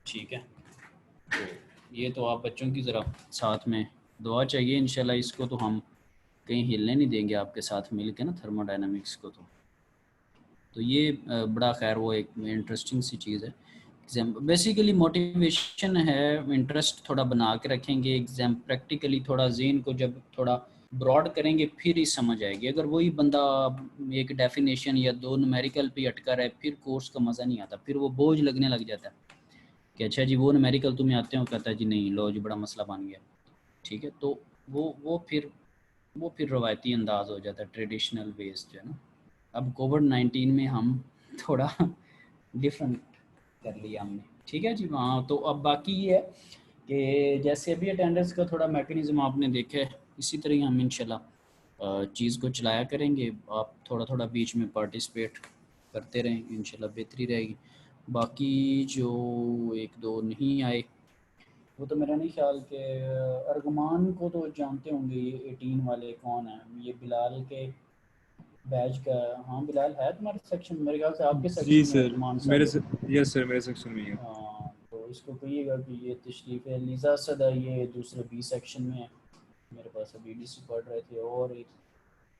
ठीक है। तो ये तो आप बच्चों की ज़रा साथ में दुआ चाहिए, इंशाल्लाह इसको तो हम कहीं हिलने नहीं देंगे आपके साथ मिल के ना, थर्मोडायनामिक्स को। तो ये बड़ा खैर वो एक इंटरेस्टिंग सी चीज़ है। बेसिकली मोटिवेशन है, इंटरेस्ट थोड़ा बना के रखेंगे, एग्जाम प्रैक्टिकली थोड़ा ज़हन को जब थोड़ा ब्रॉड करेंगे फिर ही समझ आएगी। अगर वही बंदा एक डेफिनेशन या 2 न्यूमेरिकल पे अटका रहे, फिर कोर्स का मज़ा नहीं आता, फिर वो बोझ लगने लग जाता है कि अच्छा जी वो न्यूमेरिकल तुम्हें आते हो, कहता है जी नहीं, लो जी बड़ा मसला बन गया, ठीक है। तो वो फिर रवायती अंदाज हो जाता है, ट्रेडिशनल बेस्ड जो है ना। अब कोविड-19 में हम थोड़ा डिफरेंट कर लिया हमने, ठीक है जी। हाँ, तो अब बाकी ये है कि जैसे अभी अटेंडेंस का थोड़ा मैकेनिज़्म आपने देखा है, इसी तरह ही हम इंशाल्लाह चीज़ को चलाया करेंगे। आप थोड़ा थोड़ा बीच में पार्टिसिपेट करते रहें, इंशाल्लाह बेहतरी रहेगी। बाकी जो 1-2 नहीं आए वो तो मेरा नहीं ख्याल कि अर्गमान को तो जानते होंगे, ये 18 वाले कौन है, ये बिलाल के बैच का। हाँ बिलाल है तुम्हारे सेक्शन, मेरे ख्याल से आपके जी सेक्शन में सर, अर्गमान मेरे साहब है। यस सर, मेरे सेक्शन में ही है। हाँ, तो इसको कहिएगा कि ये तशरीफ़ है। लीज़ा सदा ये दूसरे बी सेक्शन में है, मेरे पास अभी डीसी पढ़ रहे थे। और एक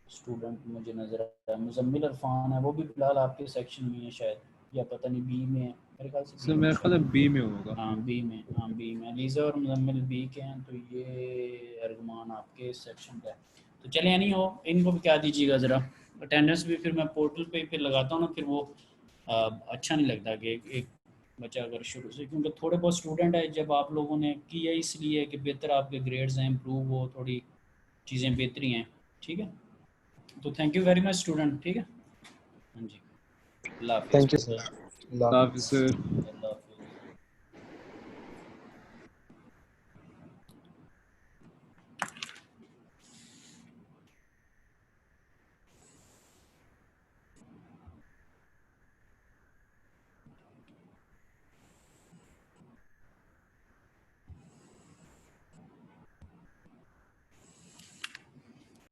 स्टूडेंट मुझे नज़र आया मुजम्मिल इरफान है, वो भी फिलहाल आपके सेक्शन में है शायद, या पता नहीं बी में है, मेरे ख्याल से सर बी में मेरा ख्याल है शायद। बी में होगा। हाँ बी में, हाँ बी में लीज़ा और मुजम्मिल बी के हैं, तो ये अर्गमान आपके सेक्शन का है। तो चले यानी हो, इनको भी क्या दीजिएगा ज़रा अटेंडेंस भी, फिर मैं पोर्टल पे फिर लगाता हूँ ना, फिर वो अच्छा नहीं लगता कि एक बच्चा अगर शुरू से, क्योंकि थोड़े बहुत स्टूडेंट है, जब आप लोगों ने किया इसलिए कि बेहतर आपके ग्रेड्स हैं, इम्प्रूव हो, थोड़ी चीज़ें बेहतरी हैं, ठीक है। तो thank you very much student, ठीक है। हाँ जी, अल्लाह हाफिज़। Thank you sir. हाफिज़ सर।